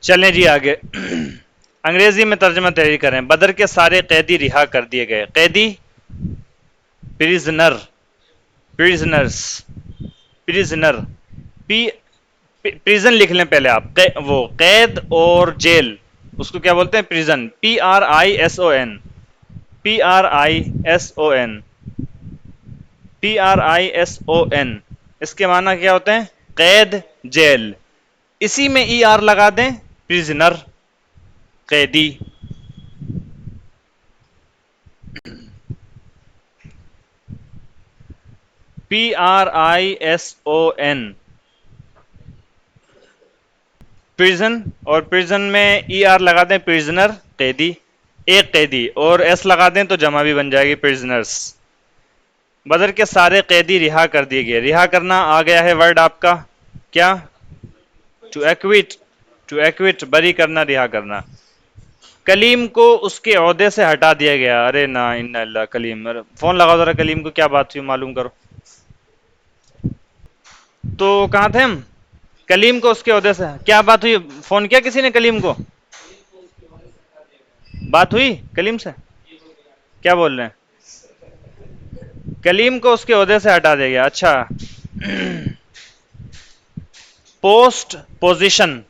Speaker 1: चलें जी आगे. अंग्रेजी में तर्जमा तैयारी करें. बदर के सारे कैदी रिहा कर दिए गए. कैदी, prisoner, prisoners, prisoner. P prison लिख लें पहले आप. वो कैद और जेल, उसको क्या बोलते हैं? प्रिजन. PRISON, PRISON, PRISON. इसके माना क्या होते हैं? कैद, जेल. इसी में ER लगा दें, प्रिजनर, कैदी. PRISON, prison. और प्रिजन में ER लगा दें, प्रिजनर, कैदी. एक कैदी, और S लगा दें तो जमा भी बन जाएगी, प्रिजनर्स. बदर के सारे कैदी रिहा कर दिए गए. रिहा करना आ गया है वर्ड आपका क्या? To equity. टू एक्विट, बरी करना, रिहा करना. कलीम को उसके ओहदे से हटा दिया गया. अरे ना, इन्ना अल्लाह. कलीम, फोन लगाओ जरा कलीम को, क्या बात हुई मालूम करो. तो कहां थे हम? कलीम को उसके ओहदे से क्या बात हुई? फोन किया किसी ने कलीम को? बात हुई कलीम से? क्या बोल रहे हैं? कलीम को उसके ओहदे से हटा दिया गया. अच्छा. Post, position.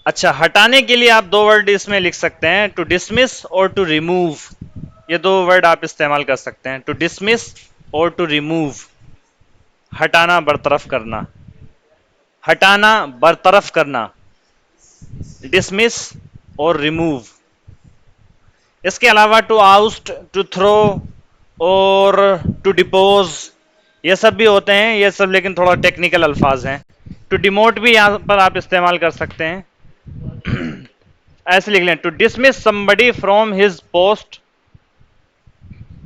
Speaker 1: अच्छा, हटाने के लिए आप दो वर्ड इसमें लिख सकते हैं, टू डिसमिस और टू रिमूव. ये दो वर्ड आप इस्तेमाल कर सकते हैं, टू डिसमिस और टू रिमूव. हटाना, बरतरफ करना. हटाना, बरतरफ करना. डिसमिस और रिमूव. इसके अलावा टू आउस्ट, टू थ्रो और टू डिपोज, ये सब भी होते हैं, ये सब लेकिन थोड़ा टेक्निकल अल्फाज हैं। टू डिमोट भी यहां पर आप इस्तेमाल कर सकते हैं। ऐसे लिख लें, to dismiss somebody from his post,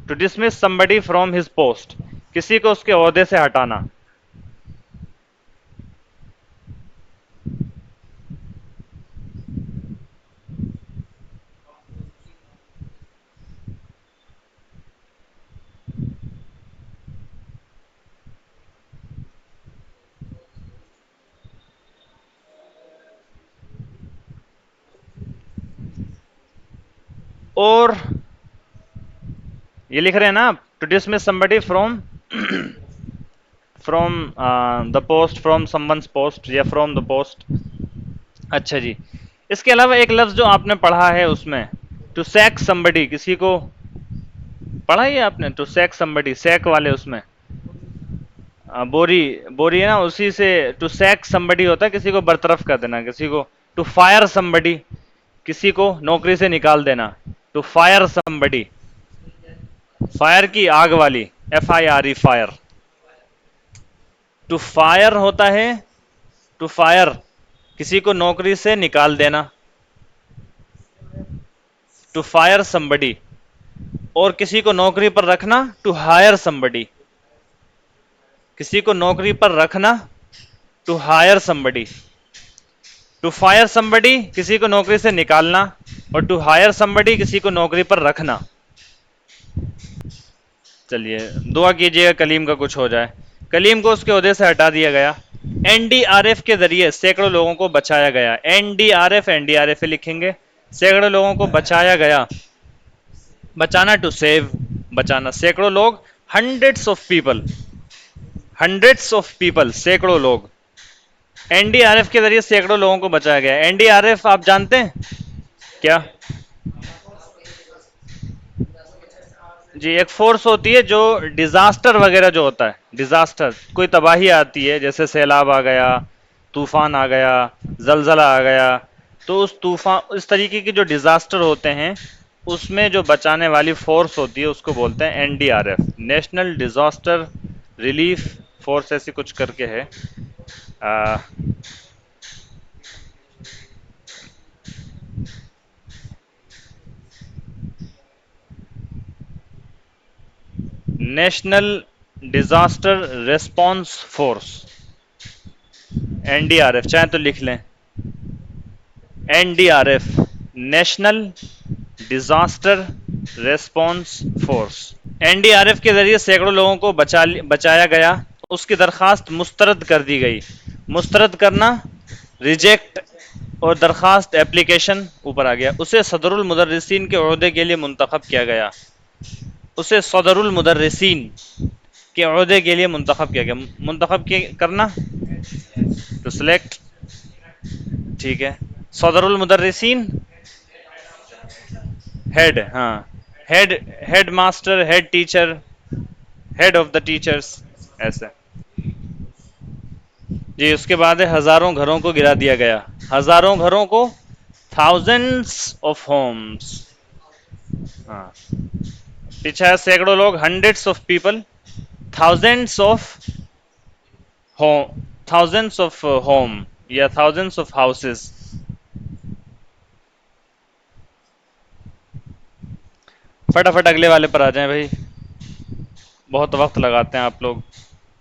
Speaker 1: to dismiss somebody from his post, किसी को उसके ओहदे से हटाना। और ये लिख रहे हैं ना आप, to dismiss somebody from from the post, from someone's post या फ्रॉम द पोस्ट। अच्छा जी, इसके अलावा एक लफ्ज जो आपने पढ़ा है उसमें, टू सैक समबडी, किसी को पढ़ा ही है आपने, टू सैक समबडी, सैक वाले उसमें बोरी, बोरी है ना, उसी से टू सैक समबडी होता है किसी को बरतरफ कर देना, किसी को। टू फायर समबडी, किसी को नौकरी से निकाल देना, टू फायर समबडी, फायर की आग वाली, FIRE, फायर। टू फायर होता है, टू फायर किसी को नौकरी से निकाल देना, टू फायर समबडी। और किसी को नौकरी पर रखना, टू हायर समबडी, किसी को नौकरी पर रखना, to hire somebody. To fire somebody किसी को नौकरी से निकालना, और टू हायर समबडी किसी को नौकरी पर रखना। चलिए दुआ कीजिएगा कलीम का कुछ हो जाए। कलीम को उसके ओहदे से हटा दिया गया। NDRF के जरिए सैकड़ों लोगों को बचाया गया। NDRF, NDRF लिखेंगे, सैकड़ों लोगों को बचाया गया। बचाना, टू सेव, बचाना, सैकड़ों लोग, hundreds of people, hundreds of people, सैकड़ों लोग। NDRF के जरिए सैकड़ों लोगों को बचाया गया। NDRF आप जानते हैं क्या? जी, एक फोर्स होती है जो डिजास्टर वगैरह जो होता है, डिजास्टर, कोई तबाही आती है, जैसे सैलाब आ गया, तूफान आ गया, जलजला आ गया, तो उस तूफान, इस तरीके के जो डिजास्टर होते हैं उसमें जो बचाने वाली फोर्स होती है उसको बोलते हैं NDRF, national disaster relief force, ऐसी कुछ करके है। National disaster response force, NDRF, चाहे तो लिख लें, NDRF, national disaster response force. NDRF के जरिए सैकड़ों लोगों को बचाया गया। उसकी दरखास्त मुस्तरद कर दी गई। मुस्तरद करना, रिजेक्ट, और दरखास्त, एप्लीकेशन, ऊपर आ गया। उसे सदरुल मुदर्रिसीन के ओहदे के लिए मुंतखब किया गया। उसे सदरुल मुदर्रिसीन के ओहदे के लिए मुंतखब किया गया। मुंतखब करना, टू सिलेक्ट, ठीक है। सदरुल मुदर्रिसीन, हेड, हाँ, head, head master, head teacher, head of the teachers, ऐसे जी। उसके बाद है, हजारों घरों को गिरा दिया गया। हजारों घरों को, थाउजेंड्स ऑफ होम्स, हाँ, पीछे है सैकड़ों लोग, hundreds of people, thousands of home, thousands of home या थाउजेंड्स ऑफ हाउसेस। फटाफट अगले वाले पर आ जाएं भाई, बहुत वक्त लगाते हैं आप लोग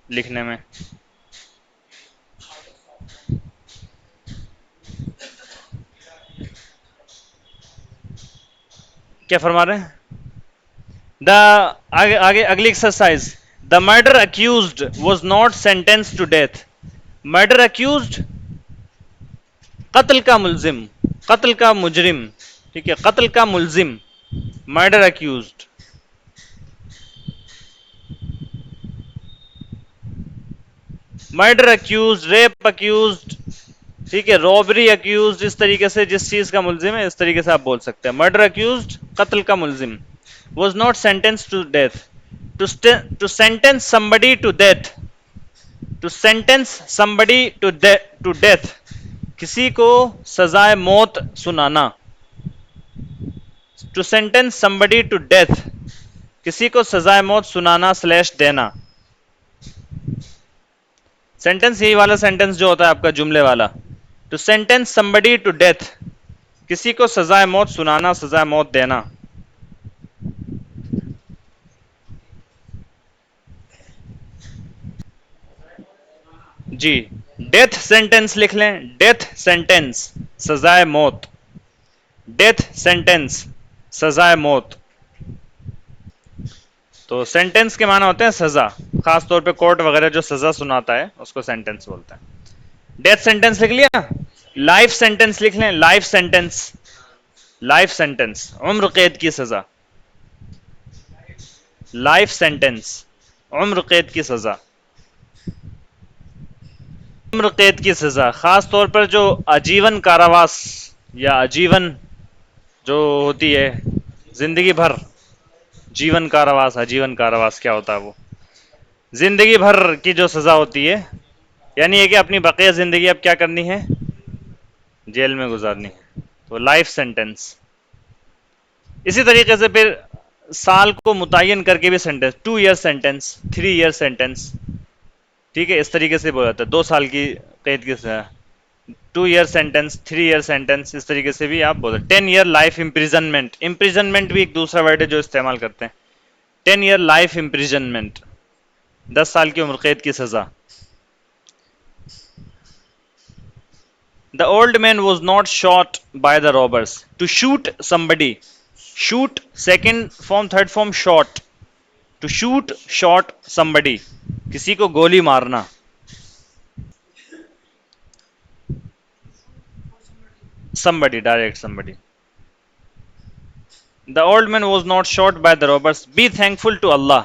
Speaker 1: लिखने में। क्या फरमा रहे हैं? द आगे आगे अगली exercise, the murder accused was not sentence to death. Murder accused, कत्ल का मुलजिम, कत्ल का मुजरिम, ठीक है, कत्ल का मुलजिम, murder accused. Murder accused, rape accused, ठीक है, रॉबरी अक्यूज्ड, इस तरीके से जिस चीज का मुलजिम है इस तरीके से आप बोल सकते हैं। मर्डर अक्यूज्ड, कत्ल का मुलजिम, was not sentence to death, to sentence somebody to death, to sentence somebody to death, किसी को सजाए मौत सुनाना, to sentence somebody to death, किसी को सजाए मौत सुनाना स्लैश देना। सेंटेंस यही वाला सेंटेंस जो होता है आपका जुमले वाला, to sentence somebody to death, किसी को सजाए मौत सुनाना सजाए मौत देना। जी, डेथ सेंटेंस लिख लें, डेथ सेंटेंस सजाए मौत, डेथ सेंटेंस सजाए मौत। तो सेंटेंस के माना होते हैं सजा, खास तौर पे कोर्ट वगैरह जो सजा सुनाता है उसको सेंटेंस बोलते हैं। डेथ सेंटेंस लिख लिया, लाइफ सेंटेंस लिख लें, लाइफ सेंटेंस, लाइफ सेंटेंस उम्र कैद की सजा, लाइफ सेंटेंस उम्र कैद की सजा, उम्र कैद की सजा। खास तौर पर जो आजीवन कारावास या आजीवन जो होती है, जिंदगी भर, जीवन कारावास, आजीवन कारावास क्या होता है वो, जिंदगी भर की जो सजा होती है, यानी है कि अपनी बकिया जिंदगी अब क्या करनी है, जेल में गुजारनी है, तो लाइफ सेंटेंस। इसी तरीके से फिर साल को मुतय्यन करके भी sentence, 2 year sentence, 3 year sentence, ठीक है, इस तरीके से बोला जाता है, 2 साल की कैद की सजा, 2 ईयर सेंटेंस, 3 ईयर सेंटेंस, इस तरीके से भी आप बोलते हैं। 10 ईयर लाइफ इम्प्रिजनमेंट, इम्प्रिजनमेंट भी एक दूसरा वर्ड है जो इस्तेमाल करते हैं, 10 ईयर लाइफ इम्प्रिजनमेंट, 10 साल की उम्र कैद की सजा। The old man was not shot by the robbers, to shoot somebody, shoot second form, third form shot, to shoot shot somebody, किसी को गोली मारना। somebody, direct somebody। The old man was not shot by the robbers. Be thankful to Allah,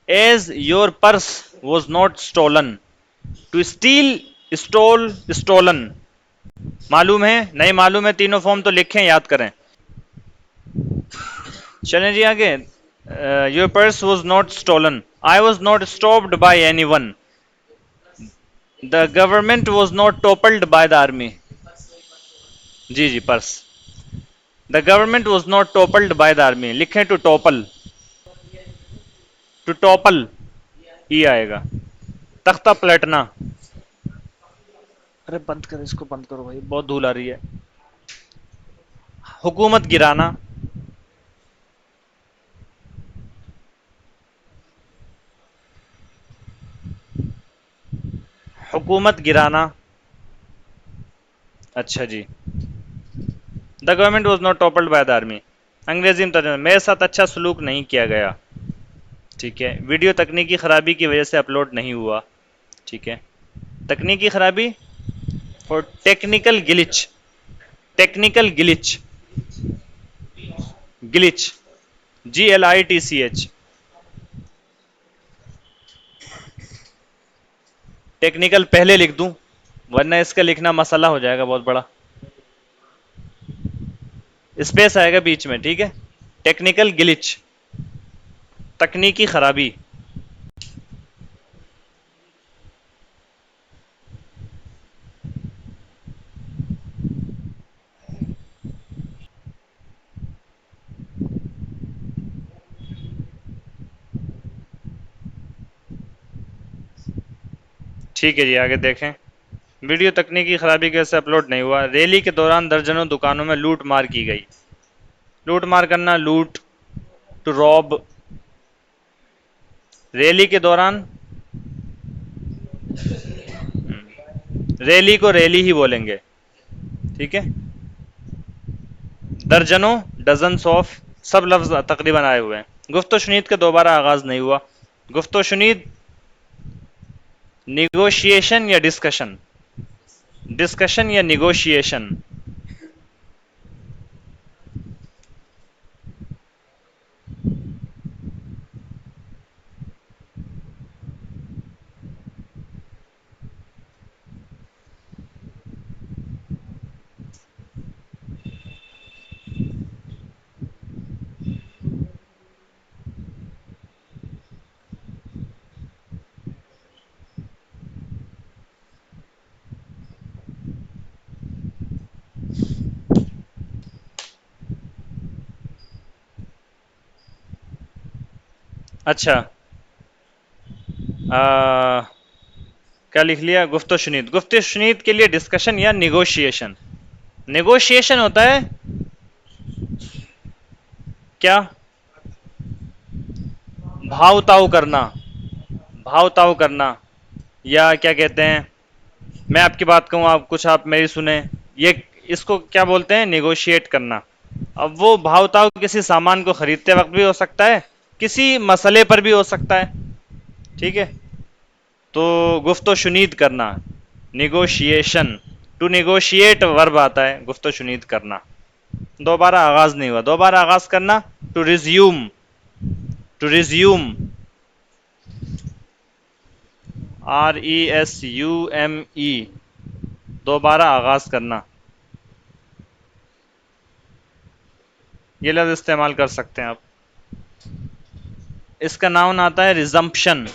Speaker 1: as your purse was not stolen. To steal, stole, stolen। मालूम है नहीं मालूम है, तीनों फॉर्म तो लिखें, याद करें। चलें जी आगे। Your purse was not stolen, I was not stopped by anyone, the government was not toppled by the army. जी जी, purse. The government was not toppled by the army, लिखें to topple, to topple E आएगा। तख्ता पलटना, अरे बंद कर इसको, बंद करो भाई, बहुत धूल आ रही है। हुकूमत गिराना, हुकूमत गिराना। अच्छा जी, the government was not toppled by the army. अंग्रेजी में तर्जुमा, मेरे साथ अच्छा सलूक नहीं किया गया। ठीक है, वीडियो तकनीकी खराबी की वजह से अपलोड नहीं हुआ। ठीक है, तकनीकी खराबी और technical glitch, technical glitch, glitch GLITCH। Technical पहले लिख दूं वरना इसका लिखना मसला हो जाएगा बहुत बड़ा, स्पेस आएगा बीच में। ठीक है, टेक्निकल गिलिच, तकनीकी खराबी। ठीक है जी, आगे देखें। वीडियो तकनीकी खराबी की वजह से अपलोड नहीं हुआ। रैली के दौरान दर्जनों दुकानों में लूट मार की गई। लूट मार करना, लूट, टू रॉब। रैली के दौरान, रैली को रैली ही बोलेंगे। ठीक है, दर्जनों, डजन्स ऑफ, सब लफ्ज तकरीबन आए हुए हैं। गुफ्तो शुनीद का दोबारा आगाज नहीं हुआ। गुफ्तो शुनीद निगोशिएशन या डिस्कशन, डिस्कशन या निगोशिएशन। अच्छा, क्या लिख लिया? गुफ्तो शुनीद। गुफ्तो शुनीद के लिए डिस्कशन या निगोशिएशन? नेगोशिएशन होता है क्या? भाव ताव करना, भाव ताव करना, या क्या कहते हैं, मैं आपकी बात कहूँ, आप कुछ आप मेरी सुने, ये इसको क्या बोलते हैं? नेगोशिएट करना। अब वो भाव ताव किसी सामान को खरीदते वक्त भी हो सकता है, किसी मसले पर भी हो सकता है, ठीक है? तो गुफ्तो शुनीद करना, निगोशिएशन, टू निगोशिएट वर्ब आता है, गुफ्तो शुनीद करना। दोबारा आगाज नहीं हुआ, दोबारा आगाज करना, to resume, to resume, RESUME, दोबारा आगाज करना, ये लफ्ज इस्तेमाल कर सकते हैं आप। इसका नाउन आता है रिजम्पशन।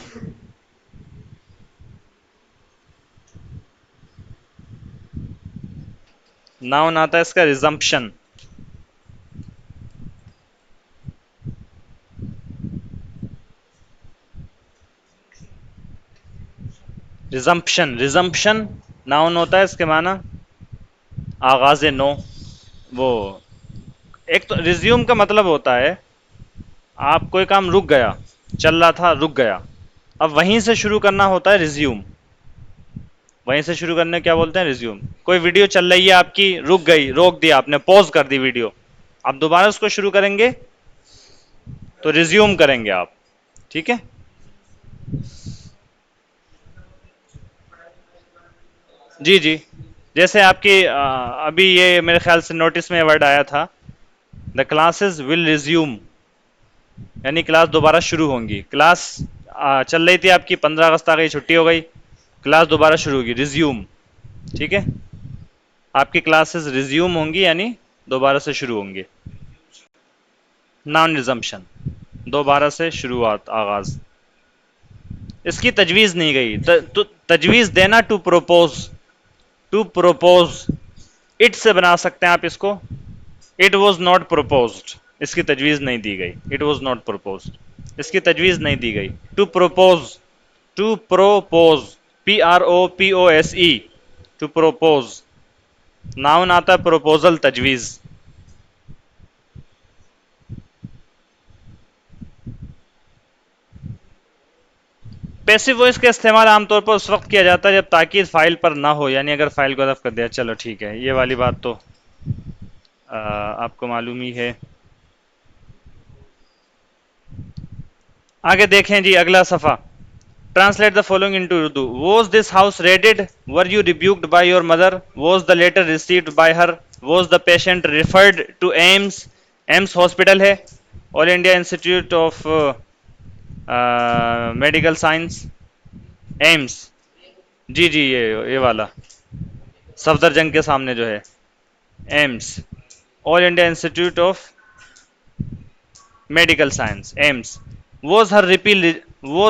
Speaker 1: नाउन आता है इसका रिजम्पशन। रिजम्पशन, रिजम्पशन नाउन होता है, इसके माना आगाज नो। वो एक तो रिज्यूम का मतलब होता है आप कोई काम रुक गया, चल रहा था रुक गया, अब वहीं से शुरू करना होता है रिज्यूम। वहीं से शुरू करने क्या बोलते हैं? रिज्यूम। कोई वीडियो चल रही है आपकी, रुक गई, रोक दिया आपने, पॉज कर दी वीडियो, आप दोबारा उसको शुरू करेंगे तो रिज्यूम करेंगे आप, ठीक है? जी जी, जैसे आपकी अभी ये मेरे ख्याल से नोटिस में वर्ड आया था, द क्लासेस विल रिज्यूम, यानी क्लास दोबारा शुरू होंगी। क्लास चल रही थी आपकी, 15 अगस्त आ गई, छुट्टी हो गई, क्लास दोबारा शुरू होगी, रिज्यूम, ठीक है? आपकी क्लासेस रिज्यूम होंगी यानी दोबारा से शुरू होंगी। नॉन रिजम्पशन, दोबारा से शुरुआत, आगाज। इसकी तजवीज़ नहीं गई, तो तजवीज़ देना, to propose, to propose, it से बना सकते हैं आप इसको, इट वॉज नॉट प्रोपोज्ड, इसकी तजवीज़ नहीं दी गई, इट वॉज नॉट प्रोपोज्ड, इसकी तजवीज़ नहीं दी गई। To propose, to propose, PROPOSE, to propose, noun आता है प्रोपोजल, तजवीज़। पैसिव वॉइस का इस्तेमाल आमतौर पर उस वक्त किया जाता है जब ताकीद फाइल पर ना हो, यानी अगर फाइल को हज़फ कर दिया। चलो ठीक है, ये वाली बात तो आपको मालूम ही है। आगे देखें जी, अगला सफ़ा। Translate the following into Urdu. Was this house raided? Were you rebuked by your mother? Was the letter received by her? Was the patient referred to AIIMS? AIIMS hospital है, all India institute of medical science, AIIMS. जी जी, ये वाला सफदरजंग के सामने जो है, AIIMS, all India institute of medical science, AIIMS. Was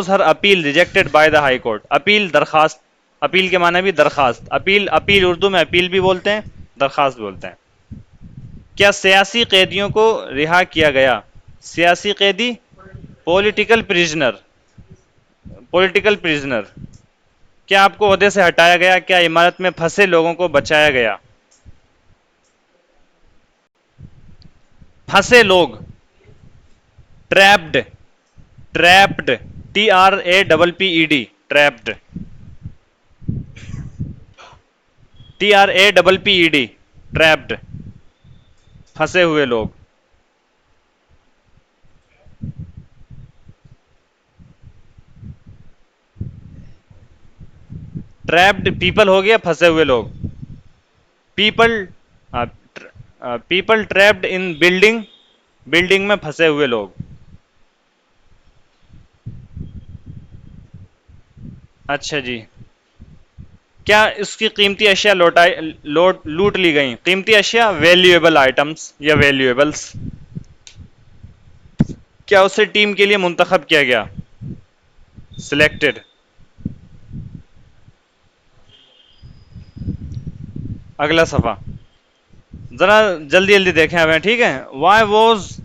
Speaker 1: her appeal rejected by the high court? Appeal, दरखास्त, अपील के माने भी दरखास्त, अपील, अपील उर्दू में अपील भी बोलते हैं, दरखास्त बोलते हैं। क्या सियासी कैदियों को रिहा किया गया? सियासी कैदी, पॉलिटिकल प्रिजनर, पॉलिटिकल प्रिजनर। क्या आपको ओहदे से हटाया गया? क्या इमारत में फंसे लोगों को बचाया गया? फंसे लोग, trapped, trapped, TRAPPED, trapped, TRAPPED, trapped, फंसे हुए लोग। ट्रैप्ड पीपल हो गया, फंसे हुए लोग। People, people trapped in building, building में फंसे हुए लोग। अच्छा जी, क्या इसकी कीमती अशिया लूट ली गई? कीमती अशिया, वैल्यूएबल आइटम्स या वैल्यूएबल्स। क्या उसे टीम के लिए मुंतखब किया गया? सिलेक्टेड। अगला सफा, जरा जल्दी जल्दी देखें हमें, ठीक है? Why was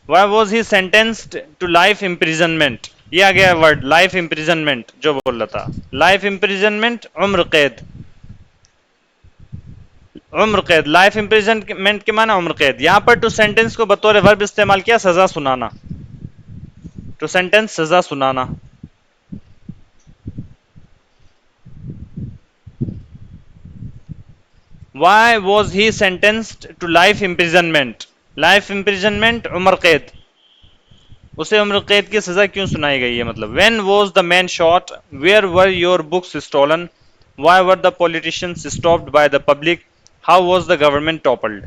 Speaker 1: Why was he sentenced to life imprisonment? ये आ गया वर्ड लाइफ imprisonment जो बोल रहा था. लाइफ imprisonment उम्र कैद. उम्र कैद लाइफ imprisonment के माना उम्र कैद. यहां पर टू सेंटेंस को बतौर वर्ब इस्तेमाल किया सजा सुनाना. टू सेंटेंस सजा सुनाना. Why was he sentenced to life imprisonment? Life imprisonment उम्र कैद. उसे उम्र कैद की सजा क्यों सुनाई गई है मतलब. When was the man shot? Where were your books stolen? Why were the politicians stopped by the public? How was the government toppled?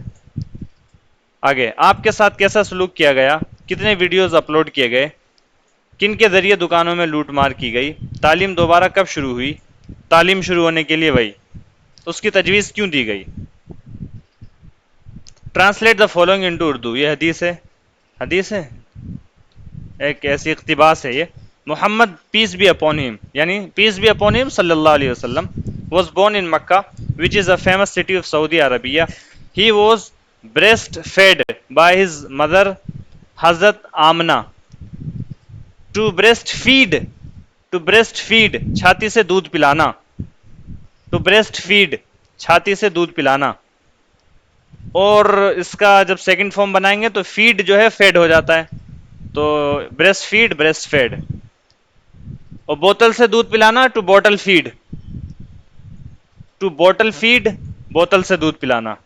Speaker 1: आगे आपके साथ कैसा सलूक किया गया. कितने वीडियोस अपलोड किए गए. किन के जरिए दुकानों में लूटमार की गई. तालीम दोबारा कब शुरू हुई. तालीम शुरू होने के लिए वही. उसकी तजवीज़ क्यों दी गई. Translate the following into Urdu. ये हदीस है. हदीस है एक ऐसी इख्तिबास है ये. Muhammad peace be upon him यानी पीस बी अपॉन हिम सल्लल्लाहु अलैहि वसल्लम was born in Makkah which is a famous city of Saudi Arabia. He was breastfed by his mother Hazrat Amna. To breastfeed, to breastfeed छाती से दूध पिलाना. To breastfeed छाती से दूध पिलाना. और इसका जब सेकंड फॉर्म बनाएंगे तो फीड जो है फेड हो जाता है. तो ब्रेस्ट फीड ब्रेस्ट फेड. और बोतल से दूध पिलाना टू बोतल फीड. टू बोतल फीड बोतल से दूध पिलाना.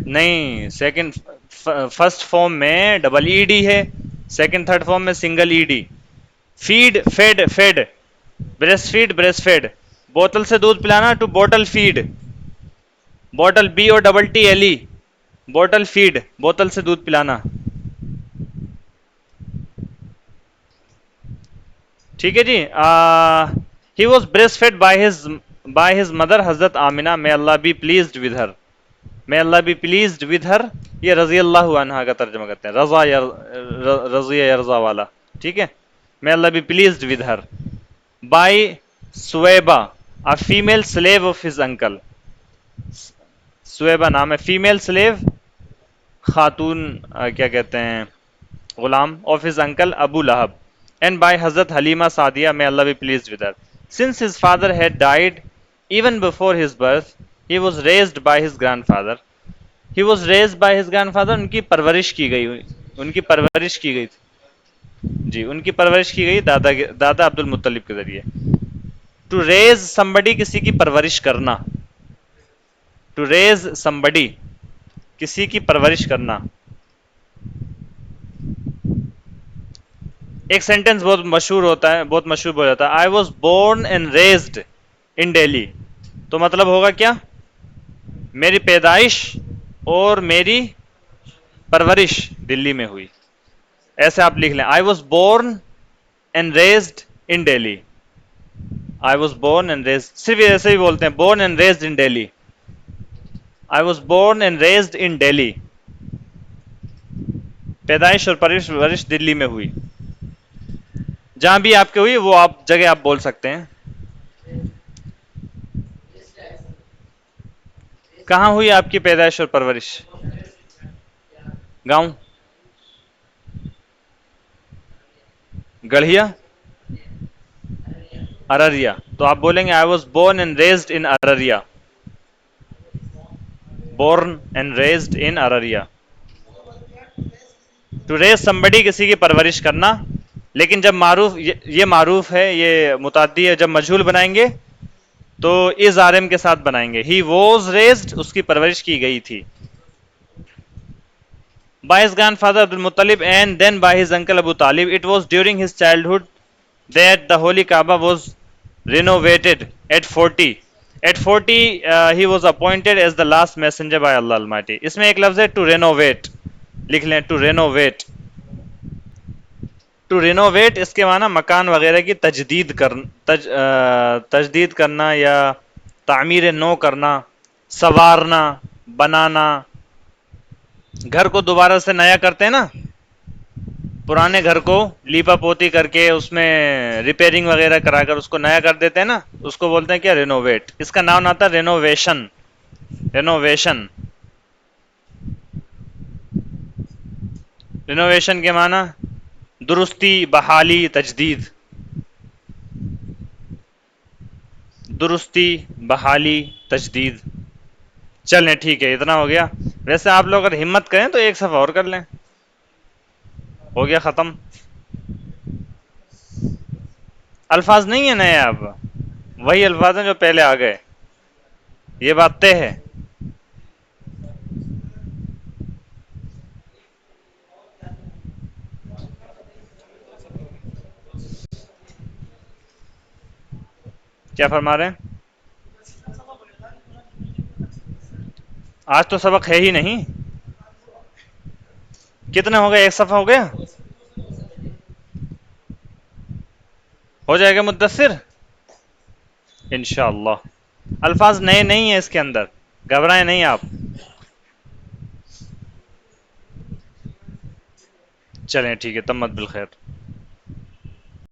Speaker 1: नहीं सेकंड फर्स्ट फॉर्म में डबल ईडी है. सेकंड थर्ड फॉर्म में single ED. Feed fed fed. Breast fed. बोतल से दूध पिलाना टू बोतल फीड. बोतल बी और डबल टी एल ई. बोतल फीड बोतल से दूध पिलाना. ठीक है जी. He was breast fed by his mother हजरत Amina may Allah be pleased with her. May Allah be pleased with her. ये रजी अल्लाह अन्हा का तर्जमा करते हैं. रजिया यरजा वाला. ठीक है. May Allah be pleased with her. By Suwaiba a female slave of his uncle. Suwaiba नाम है. फीमेल स्लेव खातून क्या कहते हैं गुलाम of his uncle Abu Lahab. And by Hazrat Halima Sadia, may Allah be pleased with her. Since his father had died even before his birth, he was raised by his grandfather. He was raised by his grandfather. उनकी परवरिश की गई. उनकी परवरिश की गई जी. उनकी परवरिश की गई दादा अब्दुल मुत्तलिब के जरिए. टू रेज somebody किसी की परवरिश करना. टू रेज somebody किसी की परवरिश करना. एक सेंटेंस बहुत मशहूर होता है बहुत मशहूर हो जाता है. I was born and raised in Delhi. तो मतलब होगा क्या. मेरी पैदाइश और मेरी परवरिश दिल्ली में हुई. ऐसे आप लिख लें. I was born and raised in Delhi. I was born and raised सिर्फ ऐसे ही बोलते हैं. Born and raised in Delhi. I was born and raised in Delhi. पैदाइश और परवरिश दिल्ली में हुई. जहां भी आपके हुई वो आप जगह आप बोल सकते हैं. कहां हुई आपकी पैदाइश और परवरिश. गांव. गढ़िया. अररिया. तो आप बोलेंगे I was born and raised in Araria. Born and raised in Araria. To raise somebody किसी की परवरिश करना. लेकिन जब मारूफ ये मारूफ है ये मुताद्दी है. जब मजहूल बनाएंगे तो इस आरएम के साथ बनाएंगे. ही वॉज रेज्ड उसकी परवरिश की गई थी. by his grandfather Abdul Muttalib and then by his uncle Abu Talib. It was during his childhood that the Holy Kaaba was renovated at 40. At 40 he was appointed as the last messenger by Allah Almighty. इसमें एक लफ्ज है to renovate. लिख लें to renovate. To renovate इसके माना मकान वगैरह की तजदीद करना या तामीर नो करना. संवारना बनाना. घर को दोबारा से नया करते हैं ना. पुराने घर को लीपा पोती करके उसमें रिपेयरिंग वगैरह कराकर उसको नया कर देते हैं ना, उसको बोलते हैं क्या, रिनोवेट। इसका नाम आता है रेनोवेशन। रेनोवेशन। रिनोवेशन के माना दुरुस्ती, बहाली, तजदीद। दुरुस्ती, बहाली, तजदीद। चलें ठीक है, इतना हो गया। वैसे आप लोग अगर हिम्मत करें तो एक सफ़ा और कर लें। हो गया ख़त्म। अल्फाज नहीं है नए, अब वही अल्फाज हैं जो पहले आ गए, ये बात तय है। क्या फरमा रहे हैं? आज तो सबक है ही नहीं। कितने हो गए, एक सफ़ा हो गया? हो जाएगा मुद्दस्सिर इंशाअल्लाह। अल्फाज नए नहीं है इसके अंदर, घबराएं नहीं आप। चलें ठीक है, तम्मत बिल खैर।